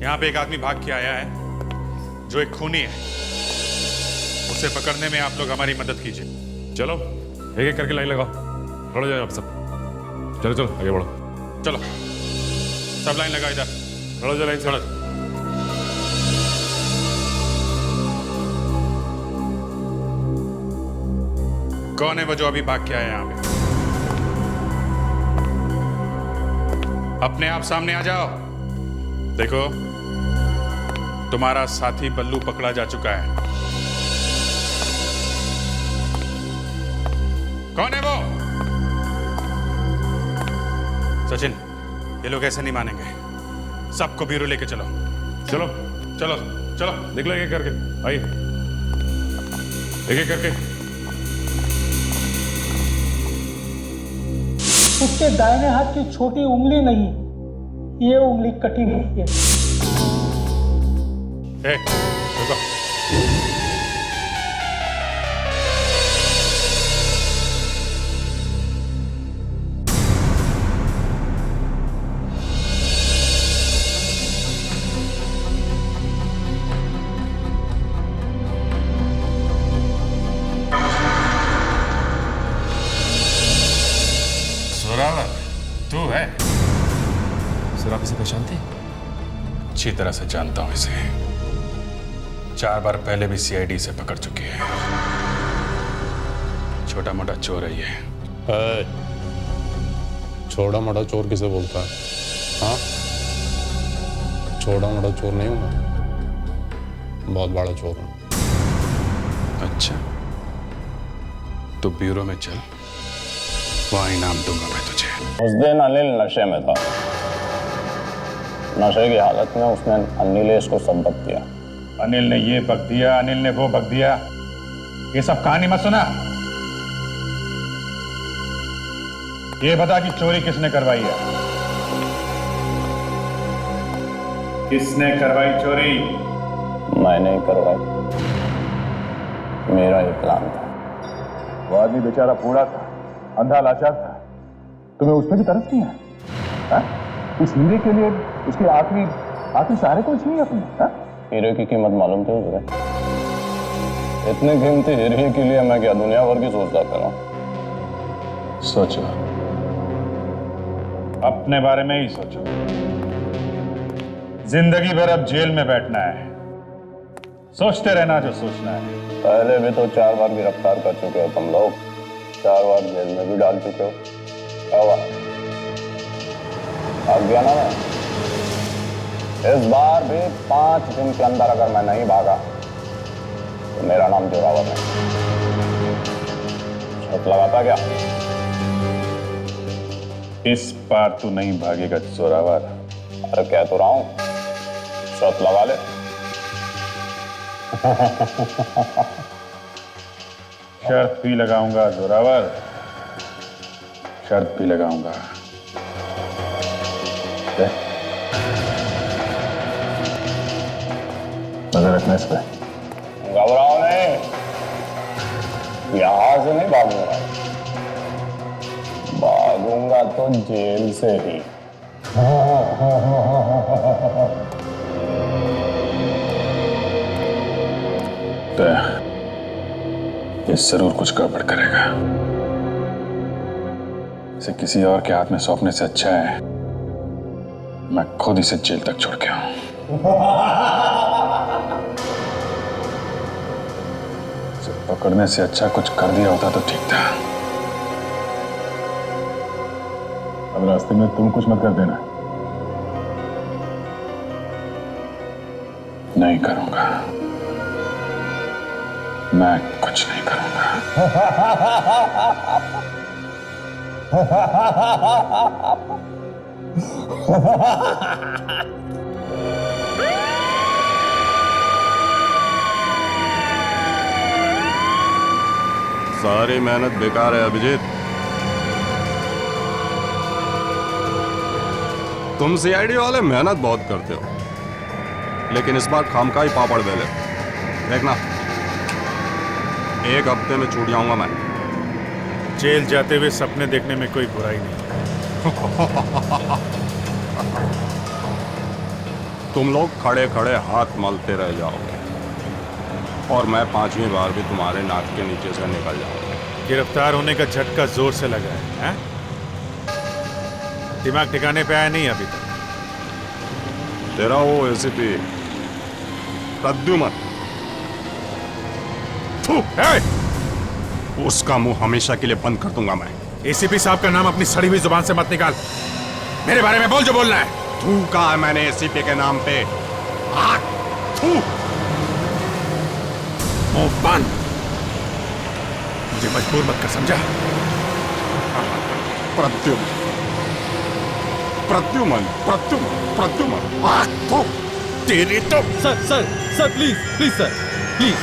यहां पे एक आदमी भाग के आया है जो एक खूनी है। उसे पकड़ने में आप लोग हमारी मदद कीजिए। चलो एक एक करके लाइन लगाओ। खड़ो जाओ आप सब। चलो चलो आगे बढ़ो। चलो सब लाइन लगाओ, इधर खड़ो जाओ, लाइन से खड़ो। कौन है वो जो अभी भाग के आया यहाँ पे? अपने आप सामने आ जाओ। देखो, तुम्हारा साथी बल्लू पकड़ा जा चुका है। कौन है वो? सचिन, ये लोग ऐसे नहीं मानेंगे। सबको ब्यूरो लेके चलो। चलो चलो चलो, निकलो एक एक करके। आइए एक एक करके। उसके दाहिने हाथ की छोटी उंगली नहीं, ये उंगली कटी हुई है। रुको। तू है? सर आप इसे पहचानते हैं? अच्छी तरह से जानता हूं इसे। 4 बार पहले भी सीआईडी से पकड़ चुकी है। छोटा मोटा चोर है ये। छोटा मोटा चोर किसे बोलता है? हाँ, छोटा मोटा चोर नहीं हूं मैं, बहुत बड़ा चोर हूं। अच्छा, तो ब्यूरो में चल, वहां इनाम दूंगा मैं तुझे। उस दिन अनिल नशे में था। नशे की हालत में उसने अनिलेश को सब बक दिया। अनिल ने ये बक दिया, अनिल ने वो बक दिया। ये सब कहानी मत सुना। ये बता कि चोरी किसने करवाई है? किसने करवाई चोरी? मैंने ही करवाई, मेरा ही प्लान था। वो आदमी बेचारा बूढ़ा था, अंधा लाचार था, तुम्हें उस पर भी तरस नहीं है? उस हीरे के लिए उसके आखिरी सहारे को छीनी अपने। हीरे की कीमत मालूम थी उसे? इतने कीमती हीरे के लिए मैं क्या दुनिया भर की सोचता करूं? सोचो, अपने बारे में ही सोचो। जिंदगी भर अब जेल में बैठना है। सोचते रहना जो सोचना है। पहले भी तो 4 बार गिरफ्तार कर चुके हो तुम लोग, 4 बार जेल में भी डाल चुके हो। क्या हुआ? भाग गया ना मैं? इस बार भी 5 दिन के अंदर अगर मैं नहीं भागा तो मेरा नाम जोरावर है। शर्त लगाता क्या? इस बार तू नहीं भागेगा जोरावर। अरे कह तो रहा हूं, शर्त लगा ले। शर्त भी लगाऊंगा जोरावर, शर्त भी लगाऊंगा। नजर रखना इस पे। घबराओ नहीं, यहां से नहीं भागूंगा, भागूंगा तो जेल से ही। ये जरूर कुछ गड़बड़ करेगा। इसे किसी और के हाथ में सौंपने से अच्छा है मैं खुद इसे जेल तक छोड़ के आऊं। इसे पकड़ने से अच्छा कुछ कर दिया होता तो ठीक था। अब रास्ते में तुम कुछ मत कर देना। नहीं करूंगा, मैं कुछ नहीं करूंगा। सारी मेहनत बेकार है अभिजीत। तुम सीआईडी वाले मेहनत बहुत करते हो, लेकिन इस बार खामखा ही पापड़ बेले। देखना, एक हफ्ते में छूट जाऊंगा मैं। जेल जाते हुए सपने देखने में कोई बुराई नहीं। तुम लोग खड़े खड़े हाथ मलते रह जाओगे और मैं 5वीं बार भी तुम्हारे नाक के नीचे से निकल जाऊंगा। गिरफ्तार होने का झटका जोर से लगा है? दिमाग ठिकाने पे आया नहीं अभी तक? तेरा वो एसीपी प्रद्युमन, उसका मुंह हमेशा के लिए बंद कर दूंगा मैं। एसीपी साहब का नाम अपनी सड़ी हुई जुबान से मत निकाल। मेरे बारे में बोल जो बोलना है। तू कहा है मैंने एसीपी के नाम पे? तू मुंह बंद। मुझे मजबूर मत कर, समझा? प्रद्युमन, प्रद्युमन, प्रद्युमन, प्रद्युमन। तेरी तो sir please please sir please.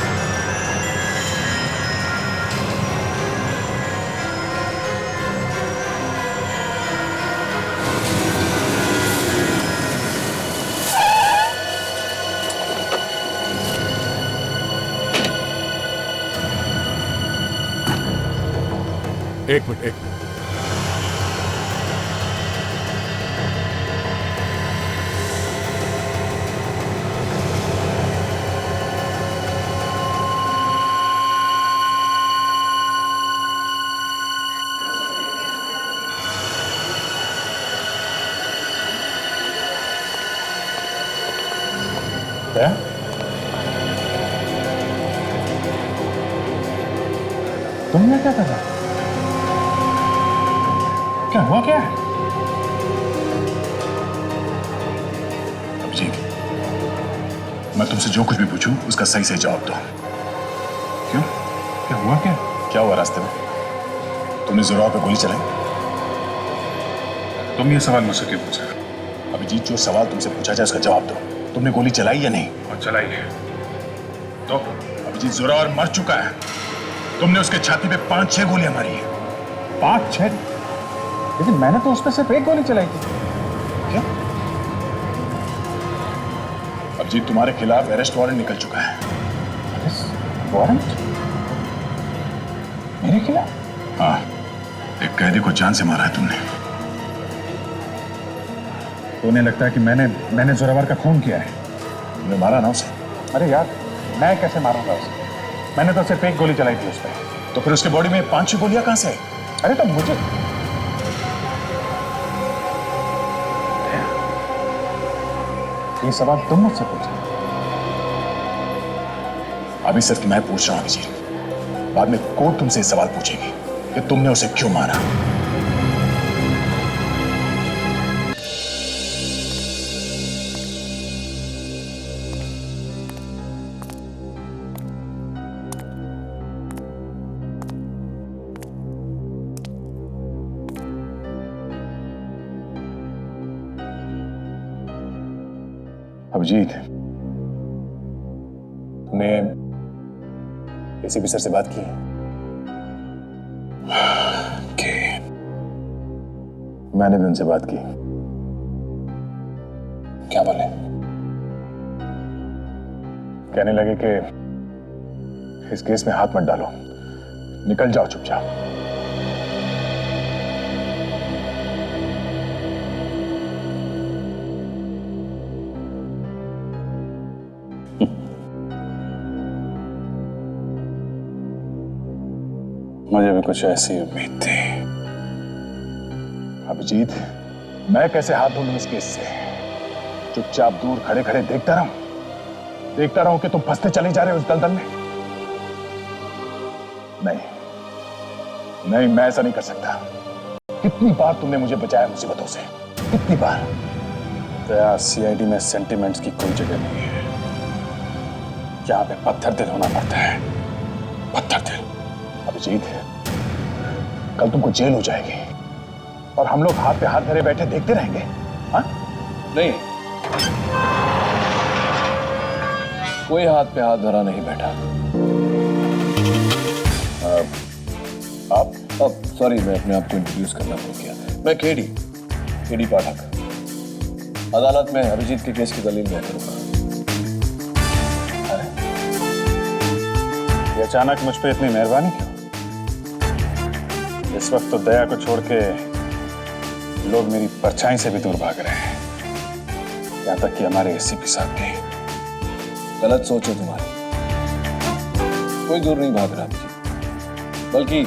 एक मिनट। क्या? तुमने क्या करा? क्या हुआ क्या? अभिजीत, मैं तुमसे जो कुछ भी पूछूं उसका सही से जवाब दो। क्यों? क्या हुआ क्या? क्या हुआ रास्ते में? तुमने जोरावर पे गोली चलाई? तुम ये सवाल मुझसे क्यों पूछ रहे हो? अभिजीत, जो सवाल तुमसे पूछा जाए उसका जवाब दो। तुमने गोली चलाई या नहीं? और चलाई है तो? अभिजीत, जोरावर मर चुका है। तुमने उसके छाती पे 5-6 गोलियां मारी हैं। 5-6? लेकिन मैंने तो उस पर सिर्फ एक गोली चलाई थी। क्या? अभिजीत, तुम्हारे खिलाफ अरेस्ट वारंट निकल चुका है। Arrest warrant? मेरे खिलाफ? हाँ, एक कैदी को जान से मारा है तुमने। तो उन्हें लगता है कि मैंने जोरावर का खून किया है। तुमने मारा ना उसे? अरे यार, मैं कैसे मारूंगा उसे? मैंने तो सिर्फ एक गोली चलाई थी उस पर। तो फिर उसके बॉडी में 5-6 गोलियां कहां से? अरे तो मुझे ये सवाल तुम मुझसे पूछे। अभी सिर्फ मैं पूछ रहा हूं अभिजीत, बाद में कोर्ट तुमसे सवाल पूछेगी कि तुमने उसे क्यों मारा। अभिजीत, तुमने एसीपी सर से बात की? मैंने भी उनसे बात की। क्या बोले? कहने लगे कि इस केस में हाथ मत डालो, निकल जाओ चुपचाप। मुझे भी कुछ ऐसी उम्मीद थी। अभिजीत, मैं कैसे हाथ धो लूं इस केस से? चुपचाप दूर खड़े खड़े देखता रहूं कि तुम फंसते चले जा रहे हो इस दलदल में? नहीं, मैं ऐसा नहीं कर सकता। कितनी बार तुमने मुझे बचाया मुसीबतों से, कितनी बार। दया, सीआईडी में सेंटिमेंट्स की कोई जगह नहीं है। यहां पे पत्थर दिल होना पड़ता है, पत्थर दिल। अभिजीत, कल तुमको जेल हो जाएगी और हम लोग हाथ पे हाथ धरे बैठे देखते रहेंगे। हाँ? नहीं, कोई हाथ पे हाथ धरा नहीं बैठा। आप सॉरी, मैं अपने आप को इंट्रोड्यूस करना भूल गया। मैं केडी पाठक, अदालत में अभिजीत के केस की दलील मैं करूंगा। ये अचानक मुझ पे इतनी मेहरबानी क्यों? इस वक्त तो दया को छोड़ के लोग मेरी परछाई से भी दूर भाग रहे हैं, यहां तक कि हमारे एसीपी साहब भी। गलत सोच है तुम्हारी। कोई दूर नहीं भाग रहा अभिजीत, बल्कि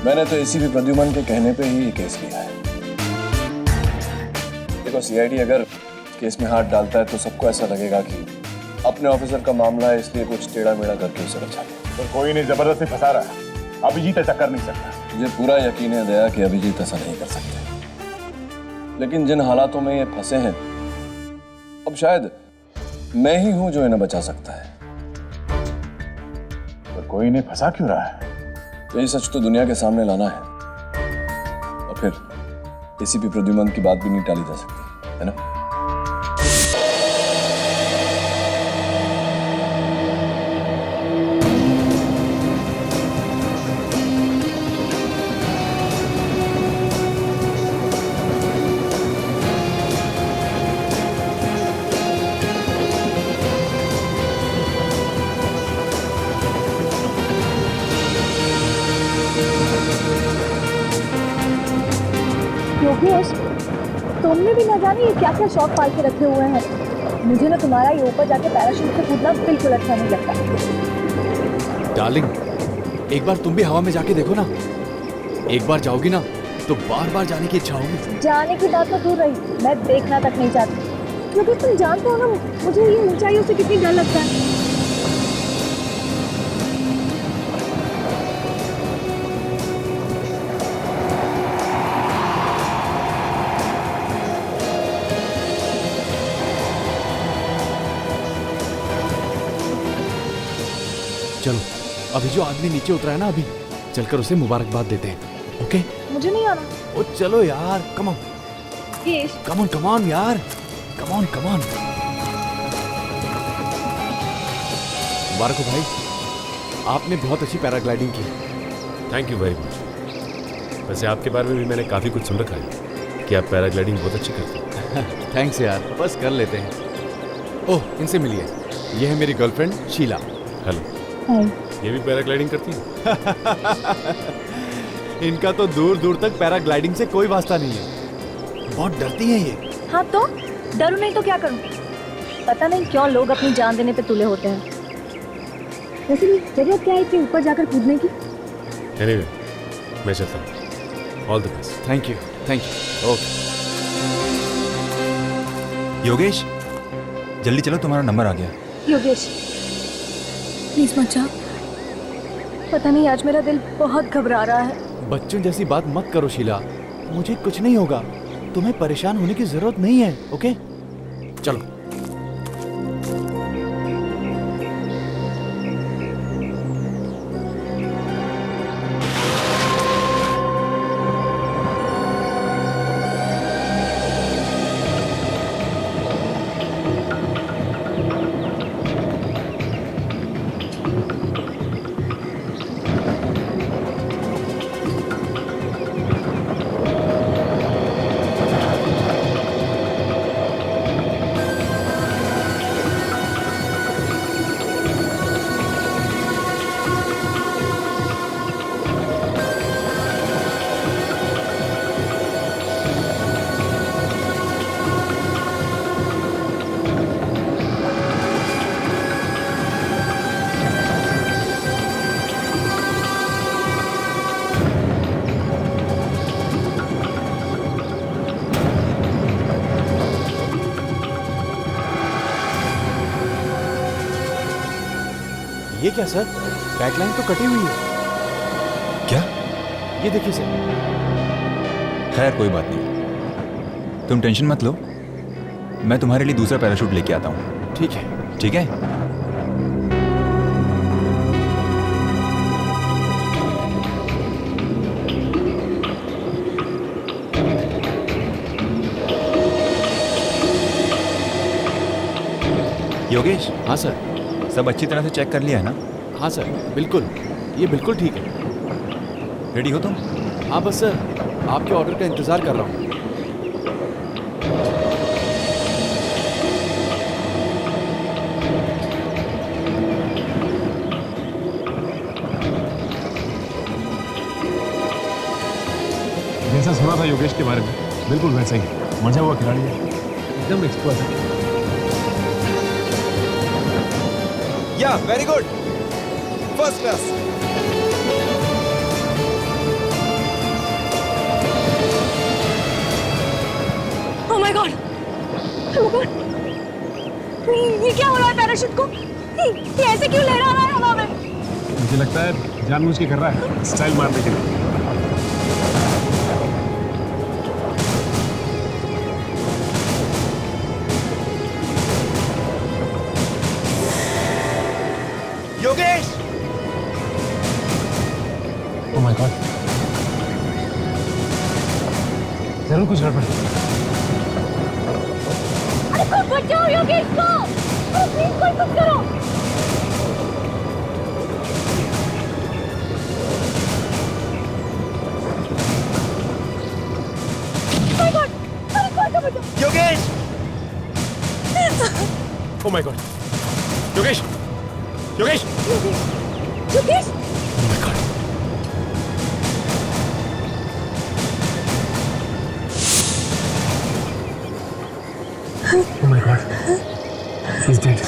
मैंने तो एसीपी प्रद्युमन के कहने पे ही ये केस लिया है। देखो, सीआईडी अगर केस में हाथ डालता है तो सबको ऐसा लगेगा कि अपने ऑफिसर का मामला है, इसलिए कुछ टेढ़ा मेढ़ा करके उसे बचा लिया। तो कोई नहीं जबरदस्ती फंसा रहा है। अभिजीत ऐसा कर नहीं सकता। मुझे पूरा यकीन है दया कि अभिजीत ऐसा नहीं कर सकते, लेकिन जिन हालातों में ये फंसे हैं, अब शायद मैं ही हूं जो इन्हें बचा सकता है। तो कोई नहीं फंसा क्यों रहा है? यही सच तो दुनिया के सामने लाना है, और फिर एसीपी प्रद्युमन की बात भी नहीं टाली जा सकती, है ना? योगेश, तुमने भी न जाने ये क्या क्या शौक पाल के रखे हुए हैं। मुझे ना तुम्हारा ये ऊपर जाके पैराशूट से कूदना बिल्कुल अच्छा नहीं लगता। डार्लिंग, एक बार तुम भी हवा में जाके देखो ना। एक बार जाओगी ना तो बार बार जाने की इच्छा होगी। जाने की बात तो दूर रही, मैं देखना तक नहीं चाहती, क्योंकि तुम जानते हो ना मुझे ये ऊंचाइयों से कितनी डर लगता है। चलो, अभी जो आदमी नीचे उतरा है ना, अभी चलकर उसे मुबारकबाद देते हैं। ओके? मुझे नहीं आना। ओ चलो यार, come on Yash, come on यार, कम ऑन। मुबारक हो भाई, आपने बहुत अच्छी पैराग्लाइडिंग की। Thank you very much. वैसे आपके बारे में भी मैंने काफ़ी कुछ सुन रखा है कि आप पैराग्लाइडिंग बहुत अच्छी करते हैं। थैंक्स यार, बस कर लेते हैं। ओह, इनसे मिलिए, ये है मेरी गर्लफ्रेंड शीला। हेलो। ये भी पैराग्लाइडिंग करती है? इनका तो दूर दूर तक पैराग्लाइडिंग से कोई वास्ता नहीं है, बहुत डरती हैं ये। हाँ तो डरू नहीं तो क्या करूं? पता नहीं क्यों लोग अपनी जान देने पे तुले होते हैं। वैसे भी जरूरत क्या है इतने ऊपर जाकर कूदने की? एनीवे, मैं चलता हूँ। All the best. Thank you. Okay. Yogesh, जल्दी चलो, तुम्हारा नंबर आ गया। योगेश, प्लीज मत जाओ। पता नहीं आज मेरा दिल बहुत घबरा रहा है। बच्चों जैसी बात मत करो शीला, मुझे कुछ नहीं होगा, तुम्हें परेशान होने की जरूरत नहीं है। ओके, चलो। ये क्या सर, बैकलाइन तो कटी हुई है। क्या? ये देखिए सर। खैर कोई बात नहीं, तुम टेंशन मत लो, मैं तुम्हारे लिए दूसरा पैराशूट लेके आता हूँ। ठीक है। ठीक है। योगेश। हाँ सर। सब अच्छी तरह से चेक कर लिया है ना? हाँ सर, बिल्कुल, ये बिल्कुल ठीक है। रेडी हो तुम? हाँ बस सर, आपके ऑर्डर का इंतजार कर रहा हूँ। जैसा सुना था योगेश के बारे में बिल्कुल वैसा ही मजा हुआ खिलाड़ी है, एकदम एक्सपर्ट है। या very good, first class. Oh my God, ये क्या हो रहा है पैराशूट को? ये ऐसे क्यों लहरा रहा है हवा में? मुझे लगता है जानबूझ के कर रहा है, स्टाइल मारने के लिए। योगेश! ओह माय गॉड, जरूर कुछ गड़बड़ है। अरे कोई बचाओ योगेश को! प्लीज कोई कुछ करो! My God! अरे कोई तो बचाओ! Yogesh! Oh my God! Yogesh! Yogesh! Yogesh! Oh my God, she's dead.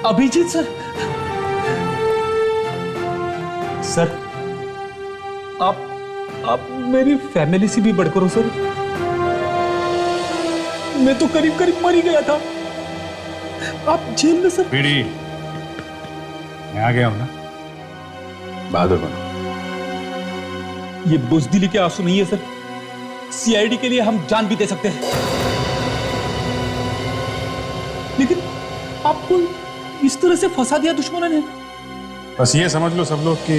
Abhijeet sir, sir आप मेरी फैमिली से भी बढ़कर हो सर। मैं तो करीब करीब मर ही गया था, आप जेल में सर। पीडी, मैं आ गया हूं ना, बहादुर बनो। ये बुजदिली के आंसू नहीं है सर, सीआईडी के लिए हम जान भी दे सकते हैं, लेकिन आपको इस तरह से फंसा दिया दुश्मनों ने। बस ये समझ लो सब लोग कि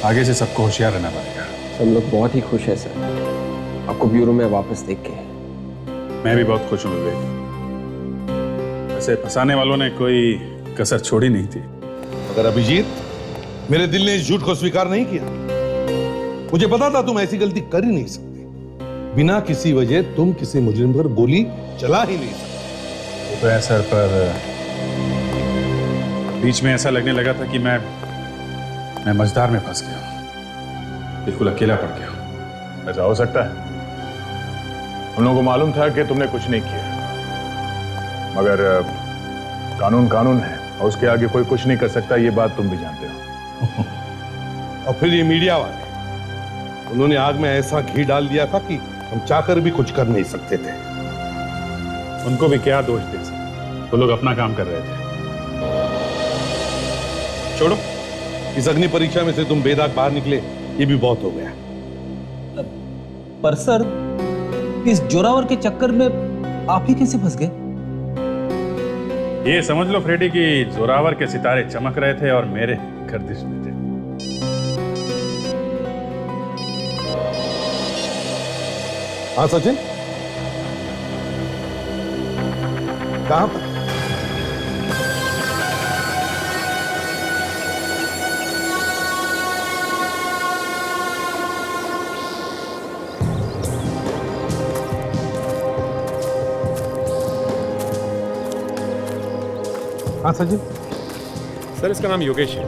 आगे से सबको होशियार रहना पड़ेगा। सब लोग बहुत ही खुश हैं सर, आपको ब्यूरो में वापस देख के। मैं भी बहुत खुश हूं विवेक, वैसे फंसाने वालों ने कोई कसर छोड़ी नहीं थी। मगर अभिजीत, मेरे दिल ने इस झूठ को स्वीकार नहीं किया। मुझे पता था तुम ऐसी गलती कर ही नहीं सकते। बिना किसी वजह तुम किसी मुजरिम पर गोली चला ही नहीं सकते। वो तो है सर, पर बीच में ऐसा लगने लगा था कि मैं मझधार में फंस गया, बिल्कुल अकेला पड़ गया। ऐसा हो सकता है, हम लोगों को मालूम था कि तुमने कुछ नहीं किया, मगर कानून कानून है और उसके आगे कोई कुछ नहीं कर सकता, ये बात तुम भी जानते हो। और फिर ये मीडिया वाले, उन्होंने आग में ऐसा घी डाल दिया था कि हम चाहकर भी कुछ कर नहीं सकते थे। उनको भी क्या दोष दे सकते, वो लोग अपना काम कर रहे थे। छोड़ो, इस अग्नि परीक्षा में से तुम बेदाग बाहर निकले, ये भी बहुत हो गया। पर सर, इस जोरावर के चक्कर में आप ही कैसे फंस गए? ये समझ लो फ्रेडी कि जोरावर के सितारे चमक रहे थे और मेरे गर्दिश में थे। हाँ सचिन, कहां पर? हाँ सचिन। सर इसका नाम योगेश है।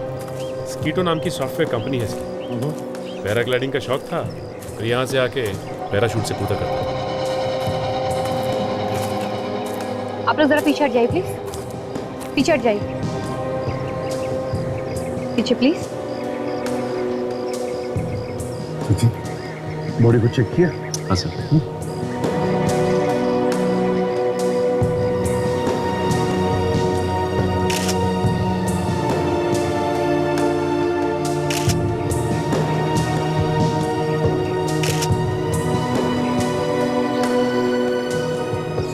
स्कीटो नाम की सॉफ्टवेयर कंपनी है इसकी। पैराग्लाइडिंग का शौक था तो यहाँ से आके पैराशूट से कूदा करता। आप लोग जरा पीछे हट जाइए प्लीज, पीछे हट जाइए, पीछे प्लीज। सचिन, बॉडी को चेक किया? हाँ सर।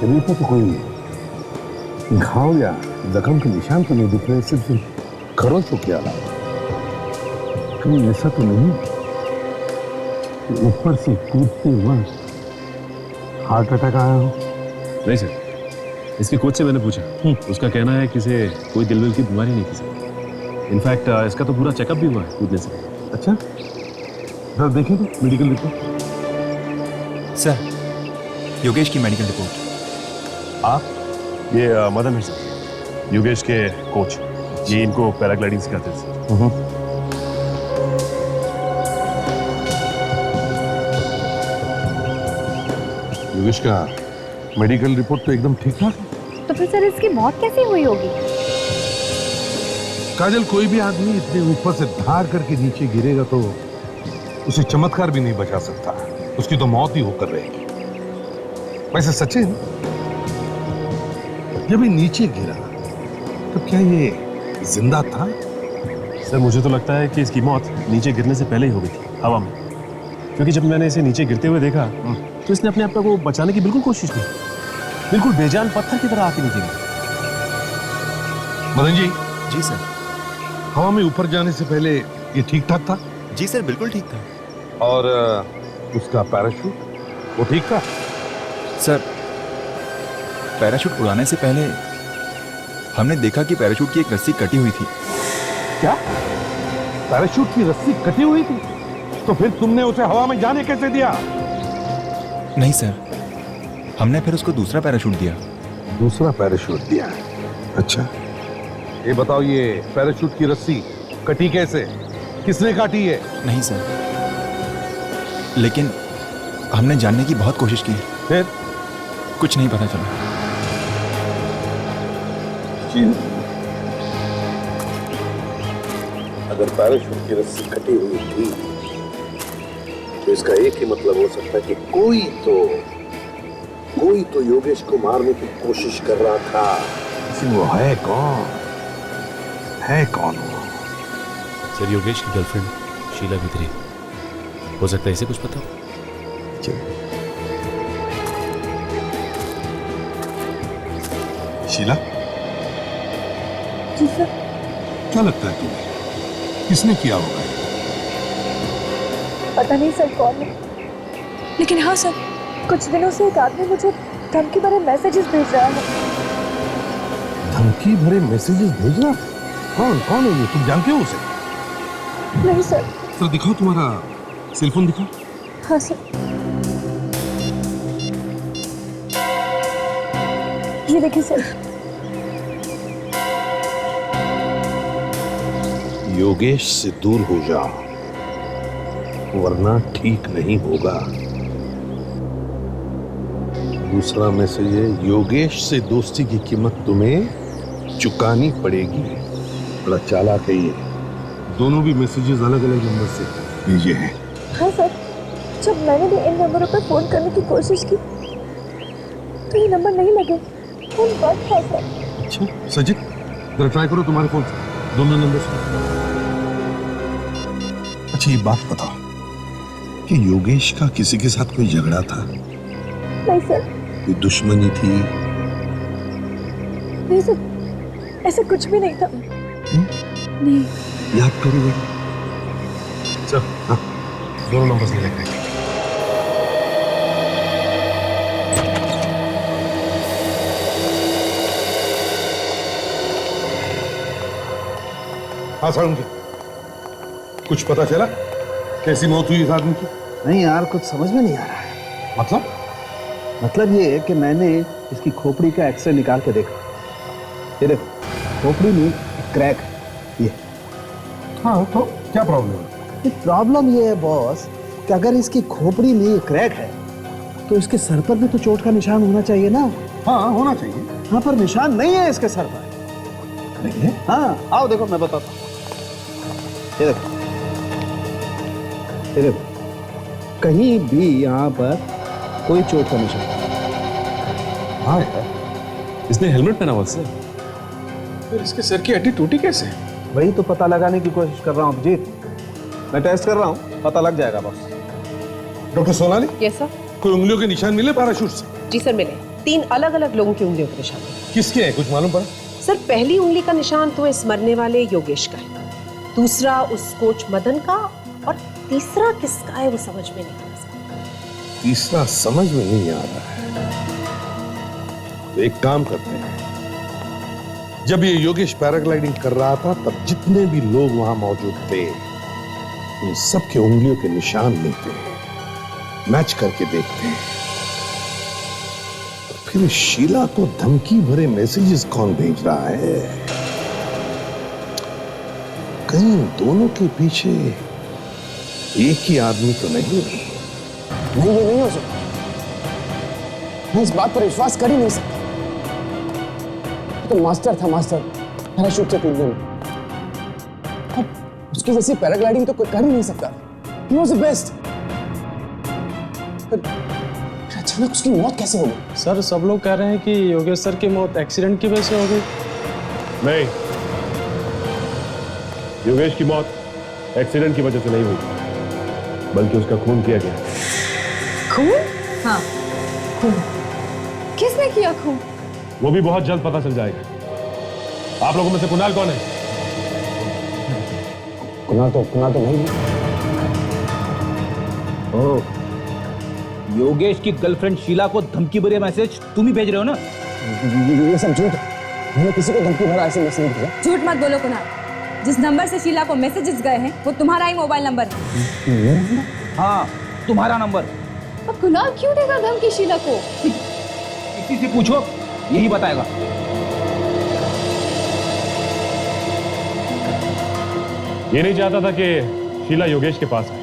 शरीर पर तो कोई घाव या जख्म के निशान तो नहीं दिख रहे, सिर्फ खरोच हो क्या लगा? कहीं ऐसा तो नहीं कि ऊपर से कूदते वक्त हार्ट अटैक आया हो? नहीं सर, इसके कोच से मैंने पूछा, उसका कहना है कि इसे कोई दिल की बीमारी नहीं थी सर। इनफैक्ट इसका तो पूरा चेकअप भी हुआ है कूदने से। अच्छा, सर देखें तो मेडिकल रिपोर्ट। सर, योगेश की मेडिकल रिपोर्ट। आप? ये मदन है सर, योगेश के कोच। ये इनको पैराग्लाइडिंग सिखाते थे सर। योगेश का मेडिकल रिपोर्ट तो एकदम ठीक ठाक है। तो फिर सर इसकी मौत कैसे हुई होगी? काजल, कोई भी आदमी इतने ऊपर से धार करके नीचे गिरेगा तो उसे चमत्कार भी नहीं बचा सकता, उसकी तो मौत ही होकर रहेगी। वैसे सचिन, जब ये नीचे गिरा तो क्या ये जिंदा था? सर मुझे तो लगता है कि इसकी मौत नीचे गिरने से पहले ही हो गई थी, हवा में। क्योंकि जब मैंने इसे नीचे गिरते हुए देखा तो इसने अपने आप को बचाने की बिल्कुल कोशिश की, बिल्कुल बेजान पत्थर की तरह आके नीचे गिरा। मदन जी। जी सर। हवा में ऊपर जाने से पहले ये ठीक ठाक था? जी सर, बिल्कुल ठीक था। और उसका पैराशूट, वो ठीक था? सर, पैराशूट उड़ाने से पहले हमने देखा कि पैराशूट की एक रस्सी कटी हुई थी। क्या? पैराशूट की रस्सी कटी हुई थी? तो फिर तुमने उसे हवा में जाने कैसे दिया? नहीं सर, हमने फिर उसको दूसरा पैराशूट दिया। दूसरा पैराशूट दिया? अच्छा, ये बताओ, ये पैराशूट की रस्सी कटी कैसे? किसने काटी है? नहीं सर, लेकिन हमने जानने की बहुत कोशिश की। फिर कुछ नहीं पता चला। अगर पैराशूट की रस्सी कटी हुई थी तो इसका एक ही मतलब हो सकता है कि कोई तो योगेश को मारने की कोशिश कर रहा था। लेकिन वो है कौन? है कौन वो? सर, योगेश की गर्लफ्रेंड शीला भित्री। हो सकता है इसे कुछ पता हो। शीला? जी सर। क्या लगता है तुम्हें किसने किया होगा? पता नहीं सर कौन है, लेकिन हाँ सर, कुछ दिनों से एक आदमी मुझे धमकी भरे मैसेजेस भेज रहा है। धमकी भरे मैसेजेस भेज रहा? कौन है ये? तुम जानते हो उसे? नहीं सर। सर दिखाओ, तुम्हारा सेलफोन दिखाओ। हाँ सर। ये देखिए सर। योगेश से दूर हो जा, वरना ठीक नहीं होगा। दूसरा मैसेज है, योगेश से दोस्ती की कीमत तुम्हें चुकानी पड़ेगी। बड़ा चालाक है ये। दोनों भी मैसेजेस अलग अलग नंबर से भेजे हैं। हाँ सर, जब मैंने भी इन नंबरों पर फोन करने की कोशिश की तो ये नंबर नहीं लगे, फोन बंद था सर। अच्छा सजित, जरा ट्राई करो तुम्हारे फोन से, दोनों नंबर से। अच्छा, ये बात बताओ, कि योगेश का किसी के साथ कोई झगड़ा था? नहीं सर, कोई दुश्मनी थी? नहीं सर, ऐसा कुछ भी नहीं था। नहीं। याद करो बेटा। सर, हाँ, दोनों नंबर्स ले लेंगे। हाँ सारुण जी, कुछ पता चला कैसी मौत हुई इस आदमी की? नहीं यार, कुछ समझ में नहीं आ रहा है। मतलब ये है कि मैंने इसकी खोपड़ी का एक्सरे निकाल के देखा। ये देखो, खोपड़ी में क्रैक है ये। हाँ, तो क्या प्रॉब्लम है? प्रॉब्लम ये है बॉस कि अगर इसकी खोपड़ी में ये क्रैक है तो इसके सर पर भी तो चोट का निशान होना चाहिए ना। हाँ, होना चाहिए। हाँ, पर निशान नहीं है इसके सर पर। नहीं है? हाँ, आओ देखो, मैं बताता हूँ। ये देखो, ये देखो, कहीं भी यहाँ पर कोई चोट का निशान। हाँ यार, इसने हेलमेट पहना हुआ सर। फिर इसके सर की हड्डी टूटी कैसे? वही तो पता लगाने की कोशिश कर रहा हूँ अभिजीत। मैं टेस्ट कर रहा हूँ, पता लग जाएगा boss. Doctor Sonali, yes sir. कोई उंगलियों के निशान मिले पैराशूट से? जी सर, मिले। 3 अलग-अलग लोगों की उंगलियों के निशान मिले। किसके है, कुछ मालूम पड़ा? सर, पहली उंगली का निशान तो इस मरने वाले योगेश का है, दूसरा उस कोच मदन का, और तीसरा किसका है वो समझ में नहीं आ रहा। तीसरा समझ में नहीं आ रहा है। तो एक काम करते हैं, जब ये योगेश पैराग्लाइडिंग कर रहा था तब जितने भी लोग वहां मौजूद थे उन सबके उंगलियों के निशान लेते हैं, मैच करके देखते हैं। तो फिर शीला को धमकी भरे मैसेजेस कौन भेज रहा है? कहीं दोनों के पीछे एक ही आदमी तो नहीं? नहीं, ये नहीं हो सकता। मैं इस बात पर विश्वास कर ही नहीं सकता। तो मास्टर था, मास्टर पैराशूट से कूदने में। अब उसकी जैसी पैराग्लाइडिंग तो कोई कर ही नहीं सकता। He was the best। फिर अचानक उसकी मौत कैसे हो गई? सर, सब लोग कह रहे हैं कि योगेश सर की मौत एक्सीडेंट की वजह से हो गई। नहीं, योगेश की मौत एक्सीडेंट की वजह से नहीं हुई, बल्कि उसका खून किया गया। खून? हाँ, खून। किसने किया खून? वो भी बहुत जल्द पता चल जाएगा। आप लोगों में से कुणाल कौन है? कुणाल तो नहीं। ओह, योगेश की गर्लफ्रेंड शीला को धमकी भरे मैसेज तुम ही भेज रहे हो ना? ये सब झूठ है। मैंने किसी को धमकी भरा ऐसे मैसेज नहीं भेजा। झूठ मत बोलो कुणाल। जिस नंबर से शीला को मैसेजेस गए हैं वो तुम्हारा ही मोबाइल नंबर है। हाँ, तुम्हारा नंबर। अब कुणाल क्यों देगा धमकी शीला को? किसी से पूछो, यही बताएगा। ये नहीं चाहता था कि शीला योगेश के पास आए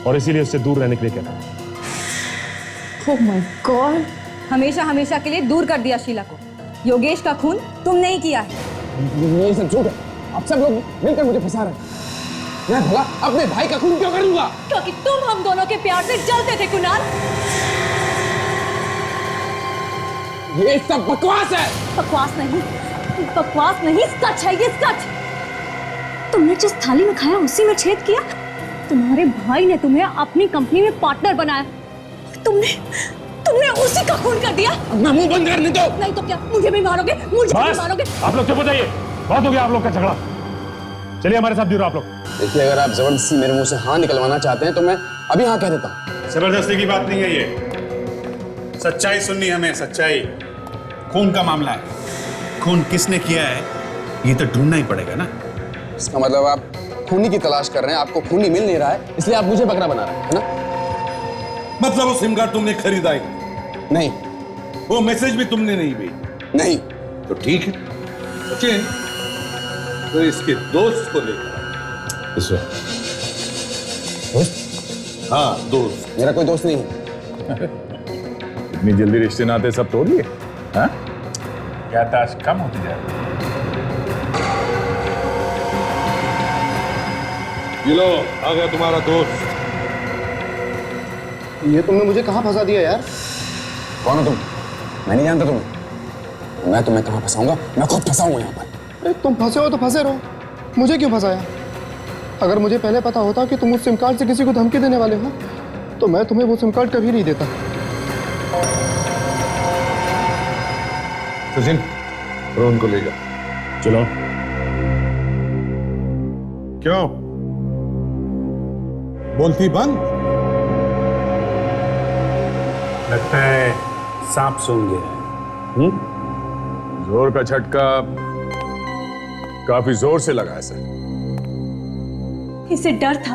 और इसीलिए उससे दूर रहने के लिए कहता। ओह माय गॉड, हमेशा हमेशा के लिए दूर कर दिया शीला को। योगेश का खून तुमने ही किया है। ये सब झूठ है। अब सब लोग मिलकर मुझे फंसा रहे हैं। मैं भला अपने भाई का खून क्यों करूंगा? क्योंकि तुम हम दोनों के प्यार से जलते थे कुणाल। ये सब बकवास है। बकवास नहीं, सच है ये, सच। तुमने जिस थाली में खाया उसी में छेद किया। तुम्हारे भाई ने तुम्हें अपनी कंपनी में पार्टनर बनाया। तुमने उसी का खून कर दिया। अपना मुंह बंद करने दो। नहीं तो क्या, मुझे भी मारोगे? आप लोग चुप हो जाइए, बहुत हो गया आप लोग का झगड़ा। चलिए हमारे साथ जुड़ो आप लोग। देखिए, अगर आप जबरदस्ती मेरे मुंह से हाँ निकलवाना चाहते हैं तो मैं अभी हाँ कह देता हूँ। जबरदस्ती की बात नहीं है ये, सच्चाई सुननी हमें, सच्चाई। खून का मामला है, खून किसने किया है ये तो ढूंढना ही पड़ेगा ना। इसका मतलब आप खूनी की तलाश कर रहे हैं, आपको खूनी मिल नहीं रहा है, इसलिए आप मुझे बकरा बना रहे हैं, है ना? मतलब वो सिम कार्ड तुमने खरीदा ही नहीं? वो मैसेज भी तुमने नहीं भेजी? नहीं। तो ठीक है सचिन, तो इसके दोस्त को लेकर दोस्त? हाँ, दोस्त। मेरा कोई दोस्त नहीं है। इतनी जल्दी रिश्ते नाते सब तोड़ लिए? हाँ? क्या ताश कम होती जा रही? ये लो, आ गया तुम्हारा दोस्त। ये तुमने मुझे कहाँ फंसा दिया यार? कौन हो तुम? मैं नहीं जानता तुम्हें। मैं तुम्हें कहाँ फंसाऊंगा? मैं खुद फंसा हूँ यहाँ पर। अरे तुम फंसे हो तो फंसे रहो, मुझे क्यों फंसाया? अगर मुझे पहले पता होता कि तुम उस सिम कार्ड से किसी को धमकी देने वाले हो तो मैं तुम्हें वो सिम कार्ड कभी नहीं देता। सचिन, रोहन को ले जा। चलो। क्यों बोलती बंद? लगता है सांप सूंघ गया। जोर का झटका काफी जोर से लगा है सर। इसे डर था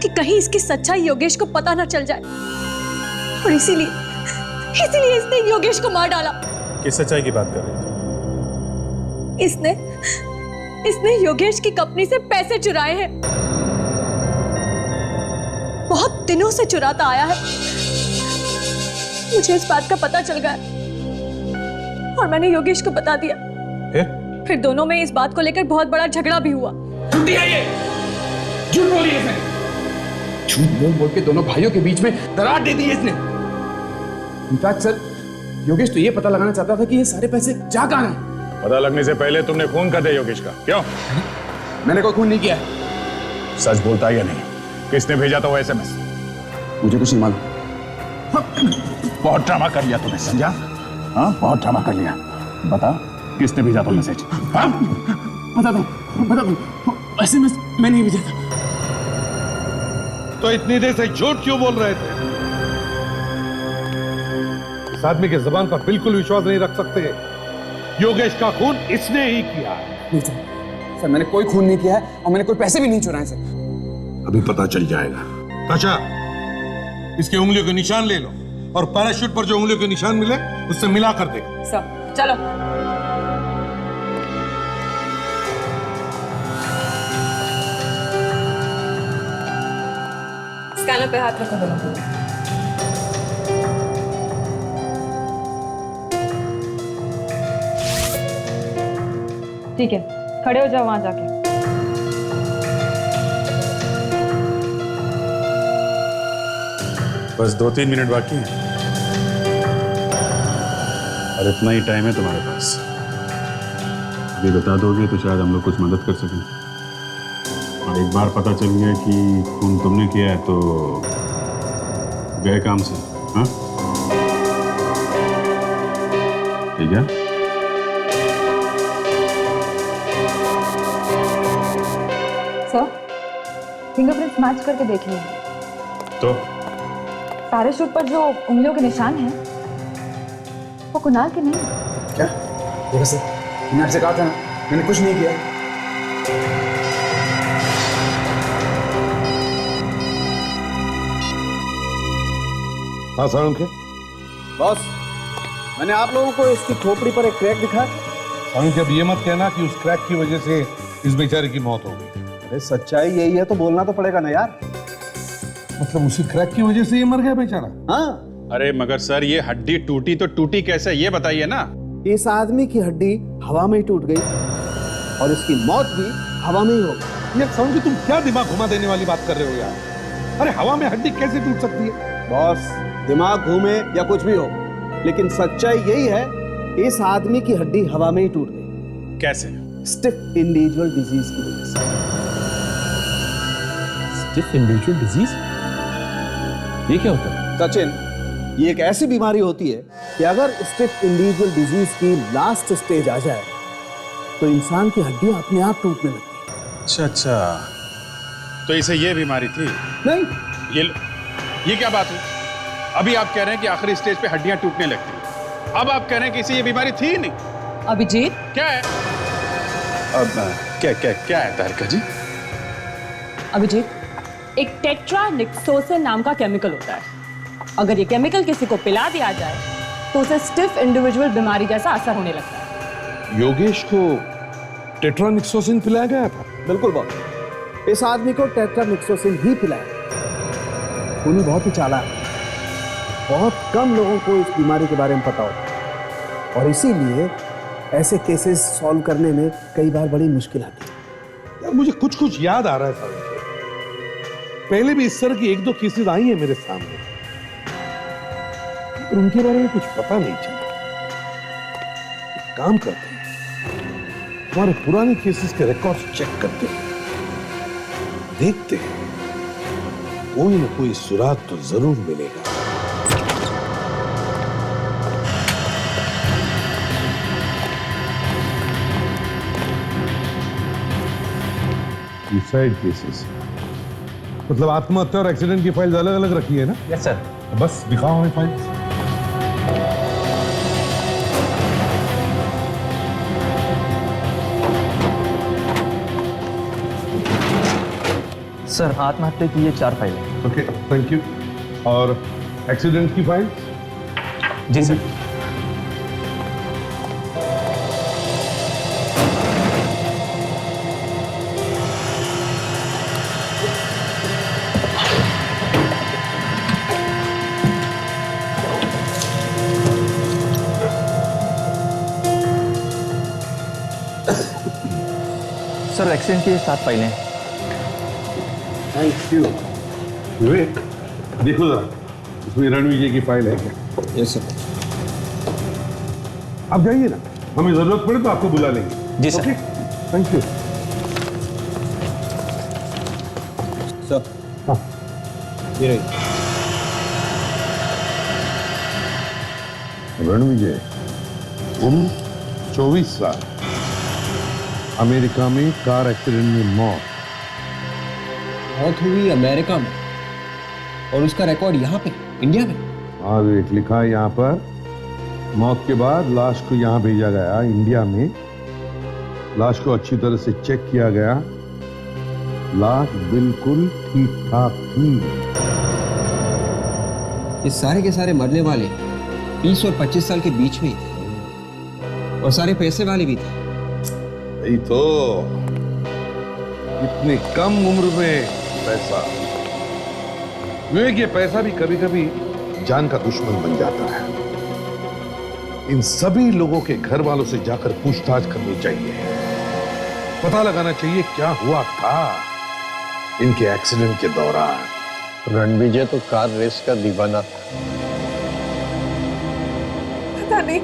कि कहीं इसकी सच्चाई योगेश को पता ना चल जाए, और इसीलिए इसने योगेश को मार डाला। किस सच्चाई की बात कर रहे थे? इसने योगेश की कंपनी से पैसे चुराए हैं। बहुत दिनों से चुराता आया है। मुझे इस बात का पता चल गया और मैंने योगेश को बता दिया। फिर दोनों में इस बात को लेकर बहुत बड़ा झगड़ा भी हुआ। झूठ बोली इसने। झूठ बोल बोल के दोनों भाइयों के बीच में दरार दे दी इसने। इनफैक्ट सर, योगेश तो ये पता लगाना चाहता था कि ये सारे पैसे जा कहां हैं। पता लगने से पहले तुमने खून कर दिया योगेश का। क्यों? मैंने कोई खून नहीं किया। सच बोलता है या नहीं? किसने भेजा था वो एसएमएस? मुझे कुछ नहीं मालूम। बहुत ड्रामा कर लिया तूने, समझा? हाँ, बहुत ड्रामा कर लिया। बता, किसने भेजा था मैसेज? हाँ? बता दो। एसएमएस मैंने नहीं भेजा था। तो इतनी देर से झूठ क्यों बोल रहे थे? इस आदमी के जबान पर बिल्कुल विश्वास नहीं रख सकते। योगेश का खून इसने ही किया है। नहीं सर, मैंने कोई खून नहीं किया है और मैंने कोई पैसे भी नहीं चुराए सर। अभी पता चल जाएगा। अच्छा, इसके उंगलियों के निशान ले लो और पैराशूट पर जो उंगलियों के निशान मिले उससे मिला कर दे। सब चलो। स्कैनर पे हाथ रखो दोनों। ठीक है, खड़े हो जाओ वहां जाके। बस 2-3 मिनट बाकी हैं और इतना ही टाइम है तुम्हारे पास। अभी बता दोगे तो शायद हम लोग कुछ मदद कर सकें। और एक बार पता चल गया कि खून तुमने किया है तो गए काम से। हाँ, ठीक है? सर, फिंगरप्रिंट्स मैच करके देख लीजिए। तो पैराशूट पर जो उंगलियों के निशान हैं, वो कुणाल के नहीं हैं। क्या? देखो सर, मैंने आपसे कहा था ना, मैंने कुछ नहीं किया। हाँ साळुंखे, बॉस, मैंने आप लोगों को इसकी खोपड़ी पर एक क्रैक दिखाया। साळुंखे, अब ये मत कहना कि उस क्रैक की वजह से इस बेचारे की मौत हो गई। अरे सच्चाई यही है तो बोलना तो पड़ेगा ना यार। मतलब उसी क्रैक की वजह से ये मर गया बेचारा? हाँ। अरे मगर सर, ये हड्डी टूटी तो टूटी कैसे, ये बताइए ना। इस आदमी की हड्डी हवा में ही टूट गई और इसकी मौत भी हवा में ही हो गई। यार साळुंखे, तुम क्या दिमाग घुमा देने वाली बात कर रहे हो यार? अरे हवा में हड्डी कैसे टूट सकती है? बॉस, दिमाग घूमे या कुछ भी हो, लेकिन सच्चाई यही है, इस आदमी की हड्डी हवा में ही टूट गई। कैसे? स्टिफ इंडिविजुअल डिजीज की वजह से। Stiff individual disease? ये क्या होता है? सचिन, ये एक ऐसी बीमारी होती है कि अगर स्टिफ इंडिविजुअल डिजीज की लास्ट स्टेज आ जाए तो इंसान की हड्डियां अपने आप टूटने लगती हैं। अच्छा अच्छा, तो इसे ये बीमारी थी? नहीं। ये क्या बात हुई? अभी आप कह रहे हैं कि आखिरी स्टेज पे हड्डियां टूटने लगती हैं, अब आप कह रहे हैं कि इसे ये बीमारी थी ही नहीं। अभिजीत, क्या है? अब क्या है तारिका जी? अभिजीत, एक टेट्रानिक्सोसिन नाम का केमिकल होता है। अगर ये केमिकल किसी को पिला दिया जाए तो उसे स्टिफ इंडिविजुअल बीमारी जैसा असर होने लगता है। योगेश को टेट्रानिक्सोसिन पिलाया गया था? बिल्कुल बॉस, इस आदमी को टेट्रानिक्सोसिन ही पिलाया। खूनी बहुत ही चालाक है, बहुत कम लोगों को इस बीमारी के बारे में पता होता और इसीलिए ऐसे केसेस सॉल्व करने में कई बार बड़ी मुश्किल आती है। यार मुझे कुछ कुछ याद आ रहा है साळुंखे। पहले भी इस तरह की 1-2 केसेस आई हैं मेरे सामने, पर उनके बारे में कुछ पता नहीं चला। एक काम करते हैं, हमारे पुराने केसेस के रिकॉर्ड्स चेक करते हैं, देखते हैं कोई न कोई सुराग तो जरूर मिलेगा। सुसाइड केसेस मतलब आत्महत्या और एक्सीडेंट की फाइल्स अलग अलग रखी है ना? Yes sir. बस दिखाओ हमें फाइल्स। सर आत्महत्या की ये 4 फाइलें। Okay thank you. और एक्सीडेंट की फाइल? जी सर। सर एक्सीडेंट की 7 फाइलें। Thank you. विवेक देखो जरा, इसमें रणविजय की फाइल है क्या? Yes sir. आप जाइए ना, हमें जरूरत पड़े तो आपको बुला लेंगे। जी सर। Thank you sir. हाँ ये रही। रणविजय उम्र 24 साल, अमेरिका में कार एक्सीडेंट में मौत हुई अमेरिका में, और उसका रिकॉर्ड यहाँ पे इंडिया में। हाँ विवेक, लिखा है यहाँ पर मौत के बाद लाश को यहाँ भेजा गया इंडिया में। लाश को अच्छी तरह से चेक किया गया, लाश बिल्कुल ठीक ठाक थी। ये सारे के सारे मरने वाले 20 और 25 साल के बीच में ही थे, और सारे पैसे वाले भी थे। यही तो, इतनी कम उम्र में पैसा। विवेक ये पैसा भी कभी कभी जान का दुश्मन बन जाता है। इन सभी लोगों के घर वालों से जाकर पूछताछ करनी चाहिए, पता लगाना चाहिए क्या हुआ था इनके एक्सीडेंट के दौरान। रणविजय तो कार रेस का दीवाना था। पता नहीं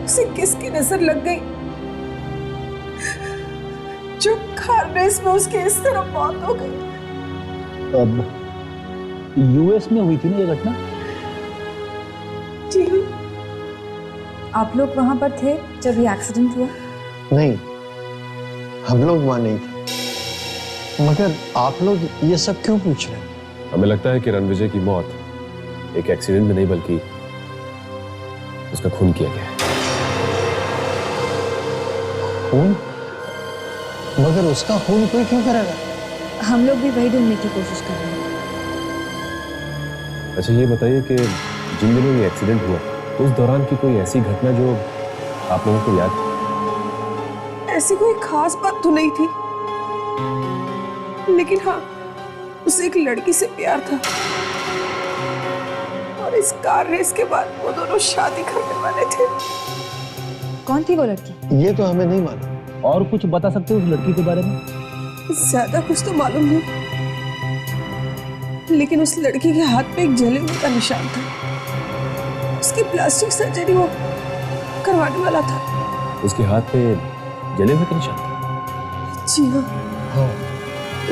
उसे किसकी नजर लग गई जो कार रेस में उसकी इस तरह मौत हो गई। अब यूएस में हुई थी ना ये घटना? जी। आप लोग वहां पर थे जब ये एक्सीडेंट हुआ? नहीं, हम लोग वहां नहीं थे। मगर आप लोग ये सब क्यों पूछ रहे हैं? हमें लगता है कि रणविजय की मौत एक एक्सीडेंट में नहीं बल्कि उसका खून किया गया है। खून? मगर उसका खून कोई क्यों करेगा? हम लोग भी वही ढूंढने की कोशिश कर रहे हैं। अच्छा ये बताइए कि जिन दिनों ये एक्सीडेंट हुआ तो उस दौरान की कोई ऐसी घटना जो आप लोगों को याद है? ऐसी कोई खास बात तो नहीं थी, लेकिन हाँ उसे एक लड़की से प्यार था, और इस कार रेस के बाद वो दोनों शादी करने वाले थे। कौन थी वो लड़की? ये तो हमें नहीं मालूम। और कुछ बता सकते हो उस लड़की के बारे में? ज्यादा कुछ तो मालूम नहीं, लेकिन उस लड़की के हाथ पे एक जले हुए का निशान था। उसकी प्लास्टिक सर्जरी वो करवाने वाला था। उसके हाथ पे जले हुए का निशान था? जी हाँ। हाँ,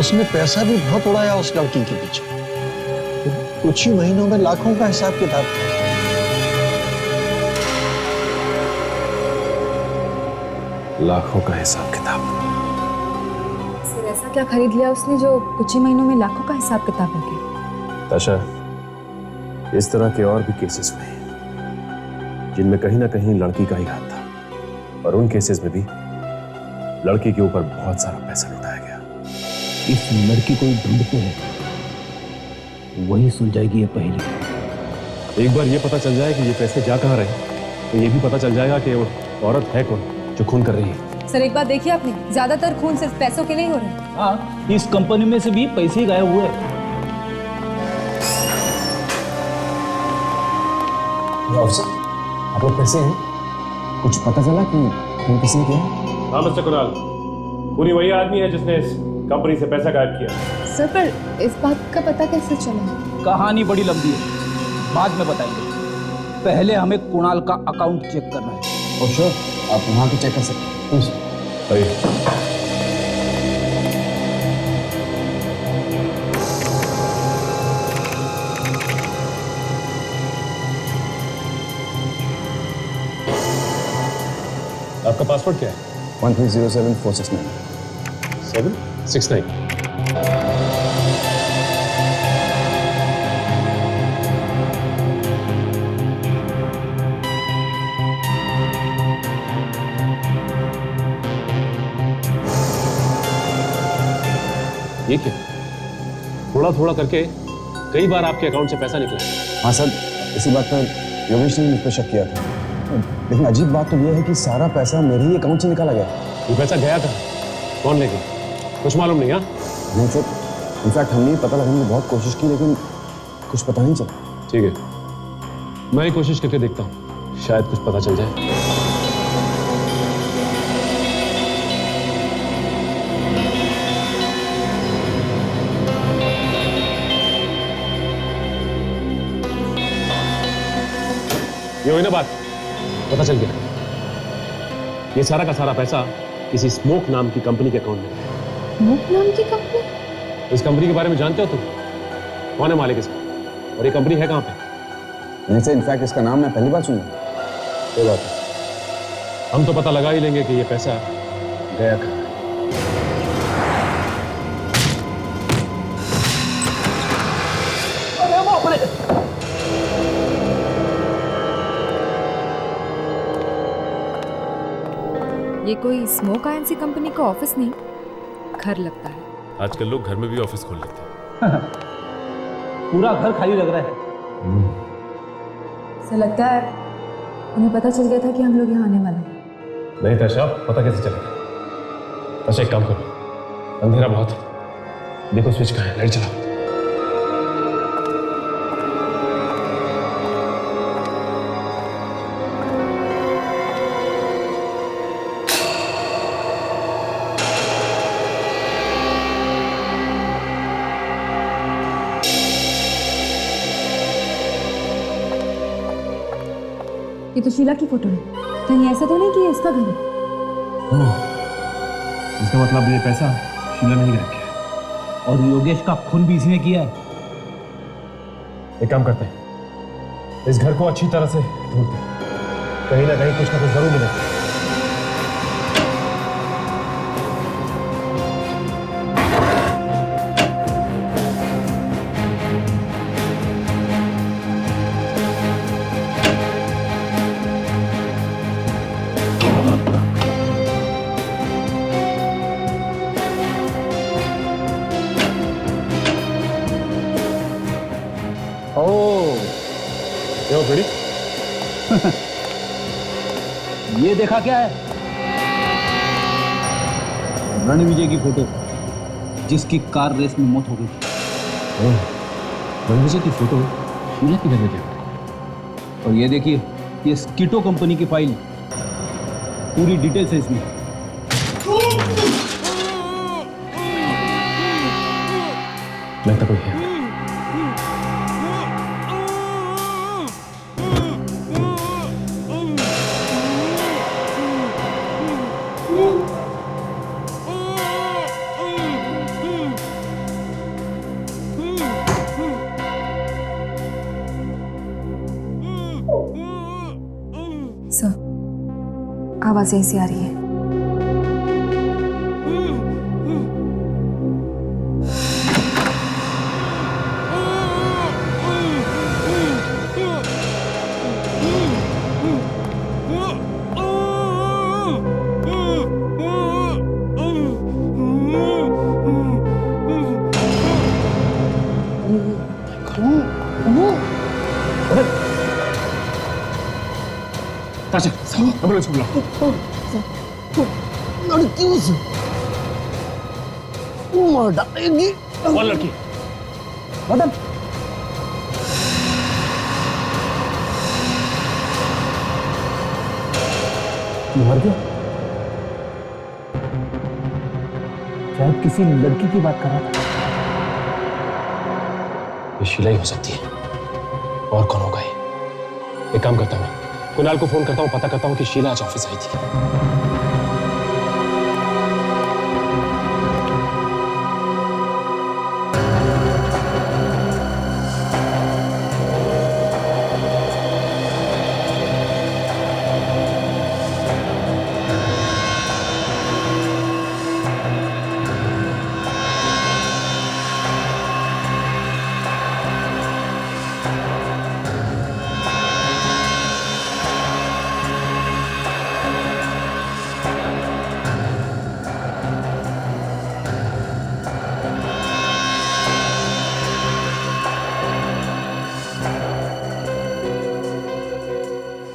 उसने पैसा भी बहुत उड़ाया उस लड़की के पीछे। कुछ ही महीनों में लाखों का हिसाब किताब था। लाखों का हिसाब किताब। सिर ऐसा क्या खरीद लिया उसने जो कुछ ही महीनों में लाखों का हिसाब किताब हो गया? ताशा, इस तरह के और भी केसेस हुए जिनमें कहीं ना कहीं लड़की का ही हाथ था, और उन केसेस में भी लड़की के ऊपर बहुत सारा पैसा लुटाया गया। इस लड़की को ढूंढते हैं, वही सुलझाएगी ये पहेली। एक बार ये पता चल जाए कि ये पैसे जा कहाँ रहे, तो ये भी पता चल जाएगा कि वो औरत है कौन जो खून कर रही है। सर एक बात देखिए आपने, ज्यादातर खून सिर्फ पैसों के लिए हो रहे हैं। हाँ, इस कंपनी में से भी पैसे गायब हुए। ऑफिसर, आप लोग कैसे हैं? कुछ पता चला कि खून किसने किया? हाँ मिस्टर कुणाल, खूनी वही आदमी है जिसने इस कंपनी से पैसा गायब किया। सर पर इस बात का पता कैसे चला? कहानी बड़ी लंबी है, बाद में बताएंगे। पहले हमें कुणाल का अकाउंट चेक करना है। और श्योर, आप वहाँ के चेक कर सकते हैं। आपका पासवर्ड क्या है? 1307469 769। ये क्या? थोड़ा थोड़ा करके कई बार आपके अकाउंट से पैसा निकला। हाँ सर, इसी बात पर योगेश ने मुझ पर शक किया था। लेकिन अजीब बात तो ये है कि सारा पैसा मेरे ही अकाउंट से निकाला गया। ये पैसा गया था, कौन ले गया? कुछ मालूम नहीं? हाँ नहीं सर, इनफैक्ट हमने पता लगाने की बहुत कोशिश की, लेकिन कुछ पता नहीं चला। ठीक है, मैं ही कोशिश करके देखता हूँ, शायद कुछ पता चल जाए। ये हुई ना बात, पता चल गया। ये सारा का सारा पैसा किसी स्मोक नाम की कंपनी के अकाउंट में है। स्मोक नाम की कंपनी? इस कंपनी के बारे में जानते हो तुम? कौन है मालिक इसका? और ये कंपनी है कहाँ पे? नहीं सर, इनफैक्ट इसका नाम मैं पहली बार सुना। कोई बात नहीं, हम तो पता लगा ही लेंगे कि ये पैसा गया कहाँ है। ये कोई स्मोक आयंसी कंपनी का ऑफिस नहीं, घर लगता है। आजकल लोग घर में भी ऑफिस खोल लेते हैं। पूरा घर खाली लग रहा है। ऐसा लगता है उन्हें पता चल गया था कि हम लोग यहाँ आने वाले हैं। नहीं था साहब, पता कैसे चलेगा? अच्छा एक काम करो, अंधेरा बहुत है, देखो स्विच कहाँ है, लाइट चलाओ। ये तो शीला की फोटो है, कहीं ऐसा तो नहीं कि ये इसका घर है? इसका मतलब ये पैसा शीला ने ही रखा है। और योगेश का खून भी इसी ने किया है। एक काम करते हैं, इस घर को अच्छी तरह से ढूंढते हैं, कहीं ना कहीं कुछ ना कुछ जरूर मिलेगा। ये देखा क्या है? रणविजय की फोटो, जिसकी कार रेस में मौत हो गई थी। रणविजय की फोटो शीला की घर में क्या? और ये देखिए, ये स्कीटो कंपनी की फाइल, पूरी डिटेल्स है इसमें। लगता कोई है। आवाज यहीं से आ रही है। ताजा, एम्बुलेंस को बुलाओ। लड़कियों से मार डालेगी। कौन लड़की? मदन। मर गया? शायद किसी लड़की की बात कर रहा था। ये शीला ही हो सकती है, और कौन होगा ये? एक काम करता हूँ, कुणाल को फोन करता हूँ, पता करता हूँ कि शीला आज ऑफिस आई थी।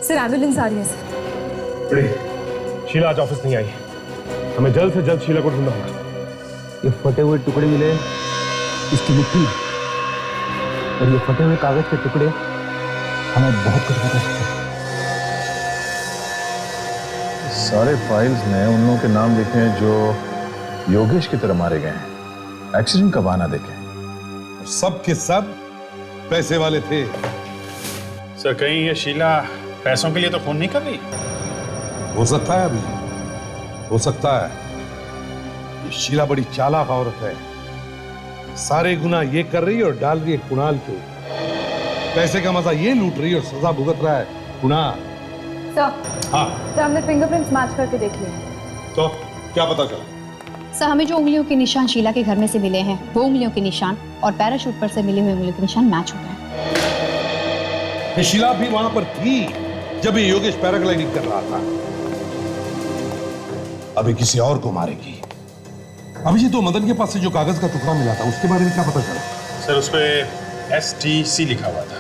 सर एम्बुलेंस आ रही है सर। अरे शीला आज ऑफिस नहीं आई, हमें जल्द से जल्द शीला को ढूंढना होगा। ये फटे हुए टुकड़े मिले इसकी मुट्ठी में, और ये फटे हुए कागज के टुकड़े हमें बहुत कुछ बता सकते हैं। सारे फाइल्स में उन लोगों के नाम लिखे हैं जो योगेश की तरह मारे गए हैं, एक्सीडेंट का बहाना देके। सब के सब पैसे वाले थे। सर कहीं ये शीला पैसों के लिए तो फोन नहीं कर रही? हो सकता है, अभी हो सकता है। ये शीला बड़ी चालाक औरत है, सारे गुना ये कर रही है और डाल रही है कुणाल के। पैसे का मजा ये लूट रही है और सजा भुगत रहा है कुणाल। सर, हाँ सर हमने फिंगरप्रिंट्स मैच करके देख लिए। तो क्या पता चला? सर हमें जो उंगलियों के निशान शीला के घर में से मिले हैं वो उंगलियों के निशान और पैराशूट पर से मिले हुए उंगलियों के निशान मैच होते हैं। ये शीला भी वहां पर थी जब ये योगेश पैराग्लाइडिंग कर रहा था। अभी किसी और को मारेगी। अभी ये तो मदन के पास से जो कागज का टुकड़ा मिला था उसके बारे में क्या पता चला? सर उस पे STC लिखा हुआ था।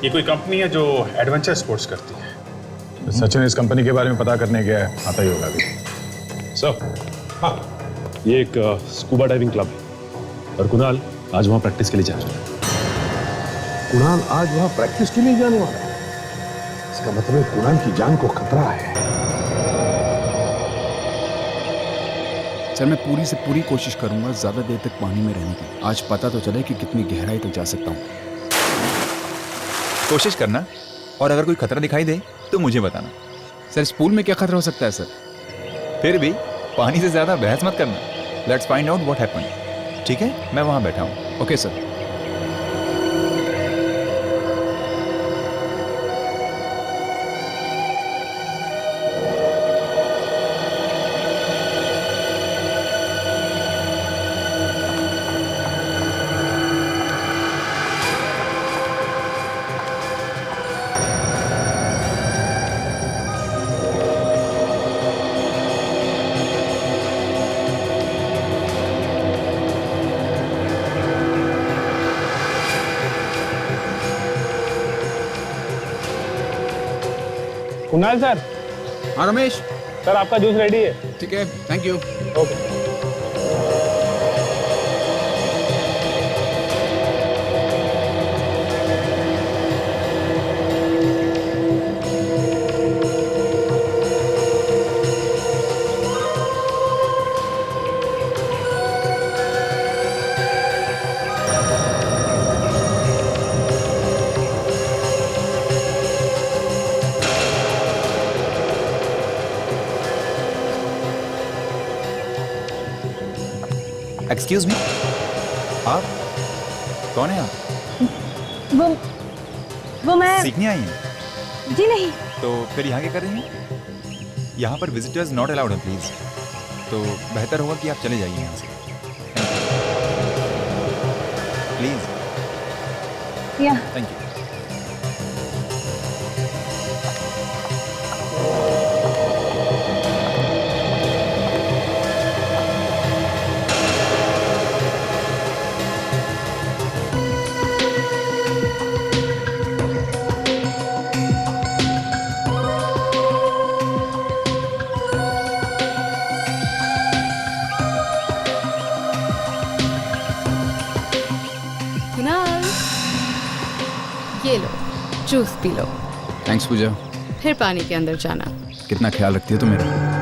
ये कोई कंपनी है जो एडवेंचर स्पोर्ट्स करती है। सचिन इस कंपनी के बारे में पता करने गया है, आता ही होगा अभी। सर हाँ, ये एक स्कूबा डाइविंग क्लब है और कुणाल आज वहां प्रैक्टिस के लिए जा रहा है। कुणाल आज वहां प्रैक्टिस के लिए जाने वाला है? इसका मतलब है कुणाल की जान को खतरा है। सर मैं पूरी से पूरी कोशिश करूंगा ज्यादा देर तक पानी में रहने की। आज पता तो चले कि कितनी गहराई तक जा सकता हूँ। कोशिश करना, और अगर कोई खतरा दिखाई दे तो मुझे बताना। सर इस पूल में क्या खतरा हो सकता है सर? फिर भी पानी से ज्यादा बहस मत करना। Let's find out what happened. ठीक है, मैं वहां बैठा हूँ। Okay sir. कुणाल सर। हाँ रमेश। सर आपका जूस रेडी है। ठीक है, thank you. Okay. Excuse me, आप कौन है? आप वो मैं सीखने आई हैं? जी नहीं। तो फिर यहाँ क्या कर रही हैं? यहाँ पर विजिटर्स नॉट अलाउड है प्लीज। तो बेहतर होगा कि आप चले जाइए यहाँ से प्लीज। या थैंक यू। ये लो जूस पी लो। थैंक्स पूजा। फिर पानी के अंदर जाना। कितना ख्याल रखती हो तुम मेरा।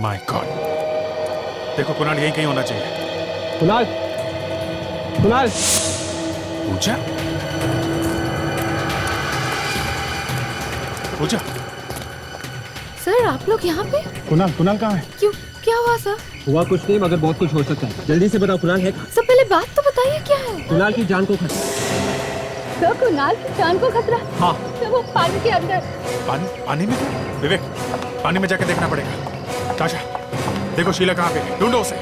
माय गॉड, देखो कुणाल यहीं कहीं होना चाहिए। कुणाल, कुणाल। पूजा, पूजा। सर आप लोग यहाँ पे? कुणाल, कुणाल कहाँ है? क्यों, क्या हुआ सर? हुआ कुछ नहीं मगर बहुत कुछ हो सकता है। जल्दी से बताओ कुणाल है कहाँ? सब पहले बात तो बताइए क्या है? कुणाल की जान को खतरा। सर कुणाल की जान को खतरा। हाँ। सर वो पानी के अंदर। पानी में? विवेक, पानी में जाके देखना पड़ेगा। ताशा, देखो शीला कहाँ पे है, ढूंढो उसे।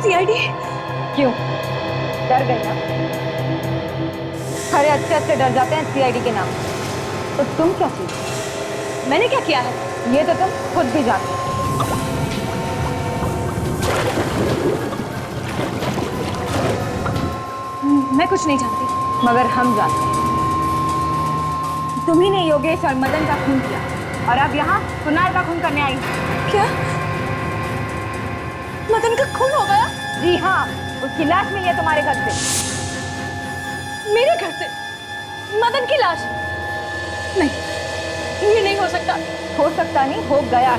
सीआईडी? क्यों डर गए ना? अरे अच्छे अच्छे डर जाते हैं सीआईडी के नाम। तो तुम क्या चीज? मैंने क्या किया है? ये तो तुम खुद भी जानते हो। मैं कुछ नहीं जानती। मगर हम जानते हैं। तुम्ही ने योगेश और मदन का खून किया और अब यहाँ कुणाल का खून करने आई। क्या मदन का खून हो गया? जी हाँ, उसकी लाश मिली है तुम्हारे घर से। मेरे घर से मदन की लाश? नहीं, ये नहीं हो सकता। हो सकता नहीं, हो गया है।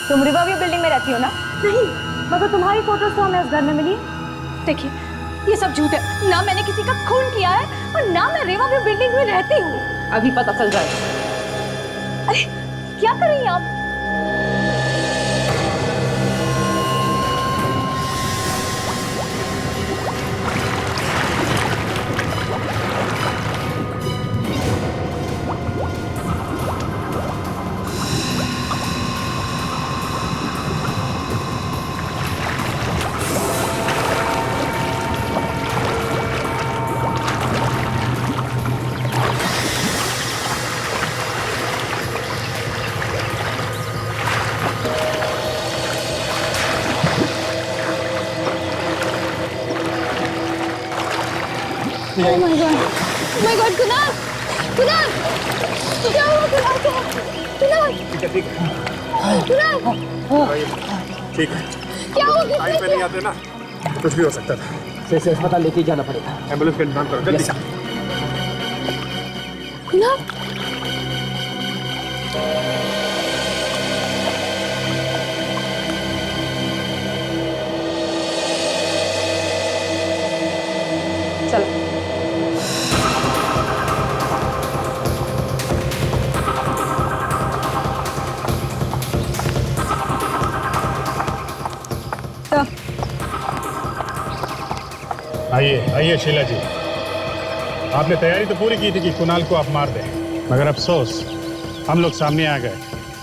तुम रिवरव्यू बिल्डिंग में रहती हो ना? नहीं, मगर तुम्हारी फोटोज तो हमें उस घर में मिली। देखिए ये सब झूठ है। ना मैंने किसी का खून किया है और ना मैं रिवरव्यू बिल्डिंग में रहती हूँ। अभी पता चल जाएगा। अरे क्या कर रही हैं आप? Oh my God! Oh my God! Kunal! Kunal! क्या हुआ कुणाल को? कुणाल! कुणाल! ठीक है, क्या हुआ? टाइम पे नहीं आते ना, कुछ भी हो सकता था। से अस्पताल लेके जाना पड़ेगा। एम्बुलेंस का इंतजाम करो जल्दी। कुणाल! चलो। आइए आइए शीला जी, आपने तैयारी तो पूरी की थी कि कुणाल को आप मार दें, मगर अफसोस हम लोग सामने आ गए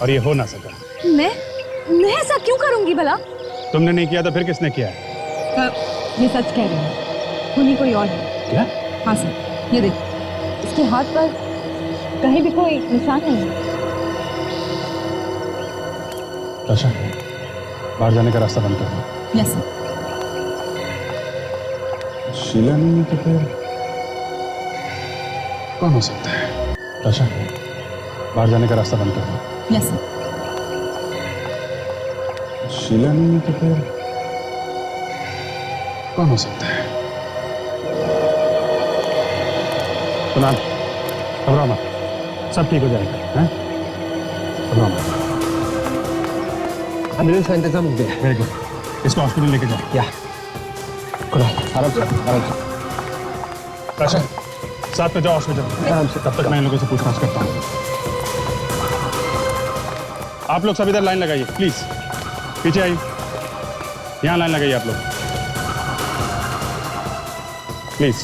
और ये हो ना सका। मैं ऐसा क्यों करूंगी भला? तुमने नहीं किया तो फिर किसने किया है? ये सच कह रही है, खूनी कोई और है। क्या? हाँ सर, ये देख, इसके हाथ पर कहीं भी कोई निशान नहीं है। ताशा, बाहर जाने का रास्ता बंद कर दो। Yes sir. शीला नहीं है तो फिर कौन हो सकता है? ताशा, बाहर जाने का रास्ता बंद कर दो। Yes sir. शीला नहीं है तो फिर कौन हो सकता है? कुणाल, घबराओ मत, सब ठीक हो जाएगा। हैं? घबराओ मत। एम्बुलेंस का इंतजाम हो गया। वेरी गुड, इसको हॉस्पिटल लेके जाओ। क्या? कुणाल, आराम से, आराम से। ताशा, साथ में जाओ हॉस्पिटल। आराम से। तब तक मैं इन लोगों से पूछताछ करता हूँ। आप लोग सब इधर लाइन लगाइए प्लीज, पीछे आइए, यहाँ लाइन लगाइए आप लोग प्लीज।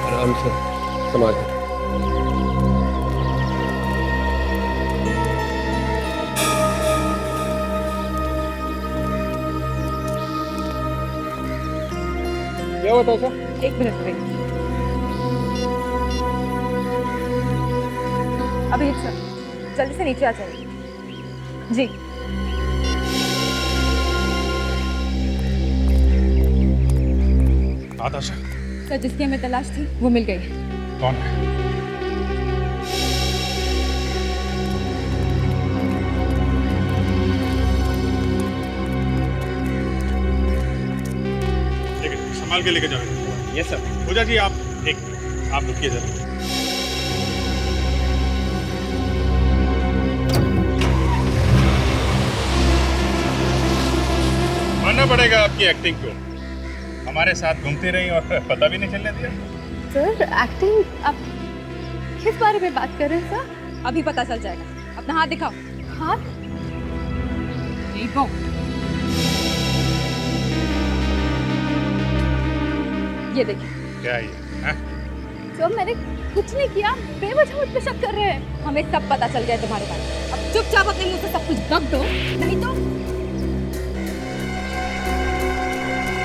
आराम से, संभाल के। क्या हुआ ताशा? एक मिनट वेट। अभिजीत सर, जल्दी से नीचे आ जाइए। जी। ताशा, सर, जिसकी हमें तलाश थी वो मिल गई। कौन है? संभाल के लेके जाओ। Yes sir. पूजा जी आप आप रुकिए जरा। मानना पड़ेगा आपकी एक्टिंग को, हमारे साथ घूमती रही और पता भी नहीं चलने दिया। सर एक्टिंग, आप किस बारे में बात कर रहे हैं सर? अभी पता चल जाएगा। अपना हाथ दिखाओ। हाथ? देखो। ये देखिए। क्या ये? सर मैंने कुछ नहीं किया, बेवजह मुझ पे शक कर रहे हैं। हमें सब पता चल गया तुम्हारे बारे में। अब चुपचाप अपने मुंह से सब कुछ बक दो, नहीं तो।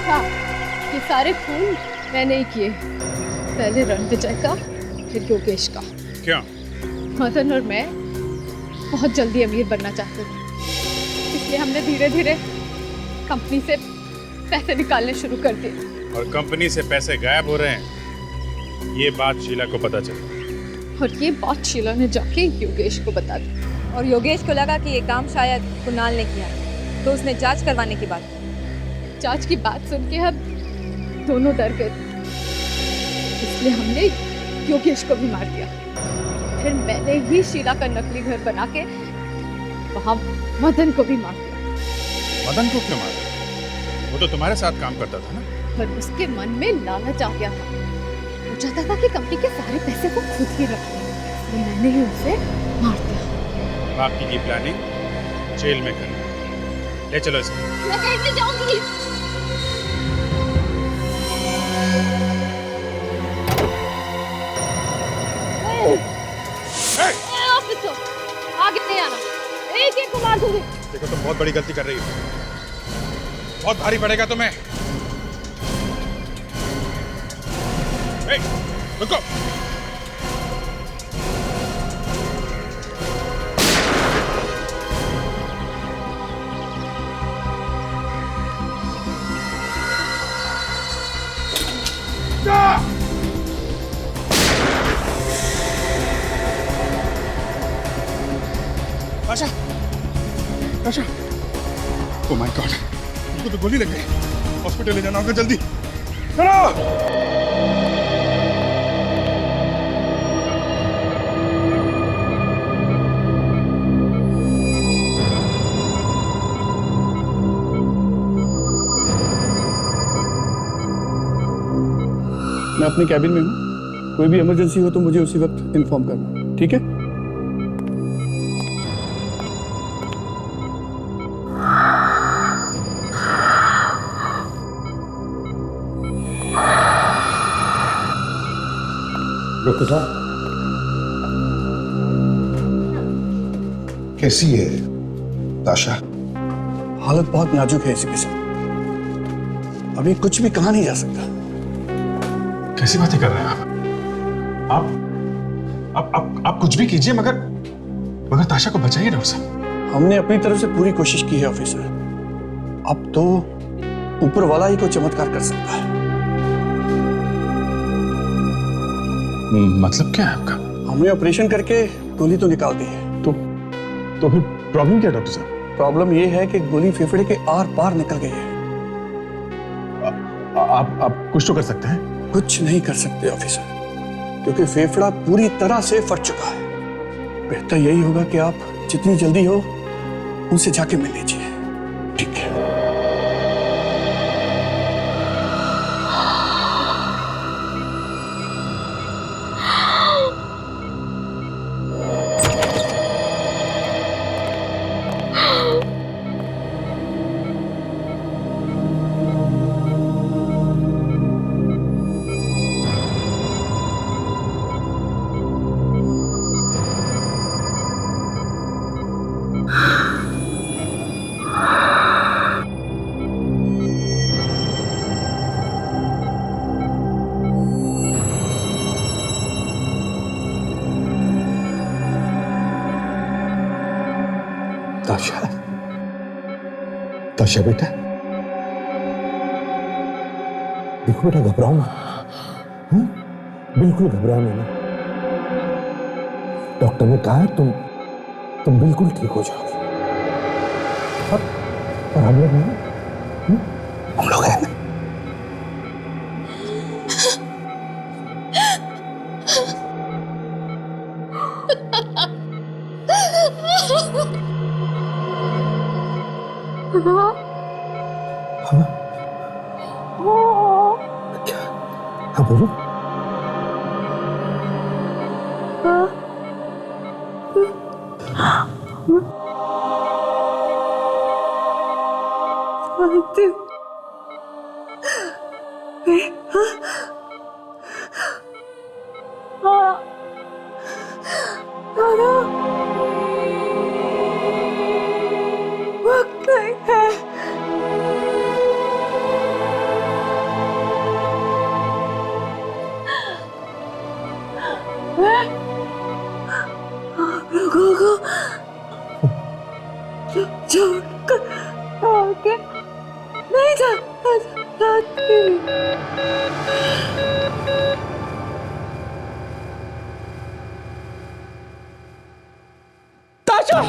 हाँ, ये सारे खून मैंने ही किए। पहले रणविजय का, फिर योगेश का। क्यों? मदन और मैं बहुत जल्दी अमीर बनना चाहते थे, इसलिए हमने धीरे धीरे कंपनी से पैसे निकालने शुरू कर दिए। और कंपनी से पैसे गायब हो रहे हैं, ये बात शीला को पता चला। और ये बात शीला ने जाके योगेश को बता दी। और योगेश को लगा कि ये काम शायद कुणाल ने किया, तो उसने जांच करवाने की बात की। जांच की बात सुन के हम दोनों डर गए, इसलिए हमने योगेश को भी मार दिया। फिर मैंने ही शीला का नकली घर बना के वहां मदन को भी मार दिया। मदन को क्यों मारा? वो तो तुम्हारे साथ काम करता था ना? पर उसके मन में लालच आ गया था, वो चाहता था कि कंपनी के सारे पैसे को खुद ही रखे, इसलिए मैंने ही उसे मार दिया। बाकी की प्लानिंग जेल में करनी। ले चलो इसको। मैं कहीं नहीं जाऊंगी। ऑफिसर, आगे नहीं आना, एक एक को मार दूंगी। देखो तुम बहुत बड़ी गलती कर रही हो, बहुत भारी पड़ेगा तुम्हें। रुको। आशा, आशा, ओह माय गॉड, इसको तो गोली लग गई। हॉस्पिटल ले जाना होगा जल्दी। चलो। मैं अपने कैबिन में हूँ, कोई भी इमरजेंसी हो तो मुझे उसी वक्त इन्फॉर्म करना, ठीक है? डॉक्टर साहब, कैसी है ताशा? हालत बहुत नाजुक है इसकी साहब, अभी कुछ भी कहा नहीं जा सकता। कैसी बातें कर रहे हैं आप कुछ भी कीजिए, मगर ताशा को बचाइए डॉक्टर साहब। हमने अपनी तरफ से पूरी कोशिश की है ऑफिसर, अब तो ऊपर वाला ही कोई चमत्कार कर सकता है। मतलब क्या है आपका? हमने ऑपरेशन करके गोली तो निकाल दी है। तो फिर प्रॉब्लम क्या है डॉक्टर साहब? प्रॉब्लम ये है कि गोली फेफड़े के आर पार निकल गई है। आप कुछ तो कर सकते हैं? कुछ नहीं कर सकते ऑफिसर, क्योंकि फेफड़ा पूरी तरह से फट चुका है। बेहतर यही होगा कि आप जितनी जल्दी हो उनसे जाके मिल लीजिए, ठीक है? ताशा, ताशा बेटा, देखो बेटा, घबराओ मत, बिल्कुल घबराना नहीं। डॉक्टर ने कहा है तुम बिल्कुल ठीक हो जाओगे। और हम लोग हैं ना? हाँ बोलो। वक्त नहीं है। आप लोगों को छोड़कर आगे नहीं जाती। ताशा!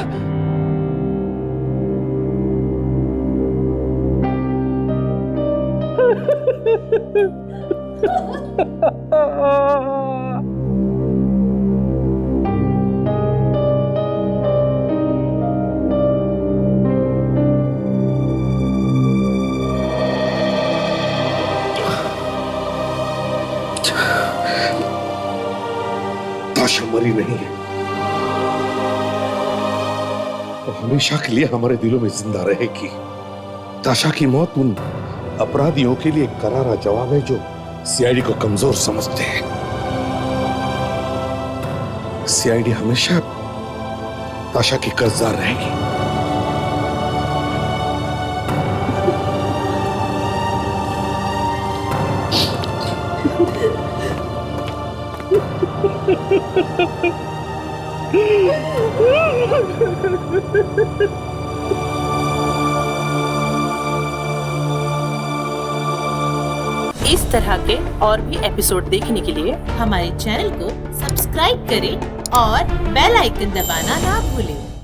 ताशा मरी नहीं है, वो हमेशा के लिए हमारे दिलों में जिंदा रहेगी। ताशा की मौत उन अपराधियों के लिए एक करारा जवाब है जो सीआईडी को कमजोर समझते हैं। सीआईडी हमेशा ताशा की कर्जदार रहेगी। इस तरह के और भी एपिसोड देखने के लिए हमारे चैनल को सब्सक्राइब करें और बेल आइकन दबाना ना भूलें।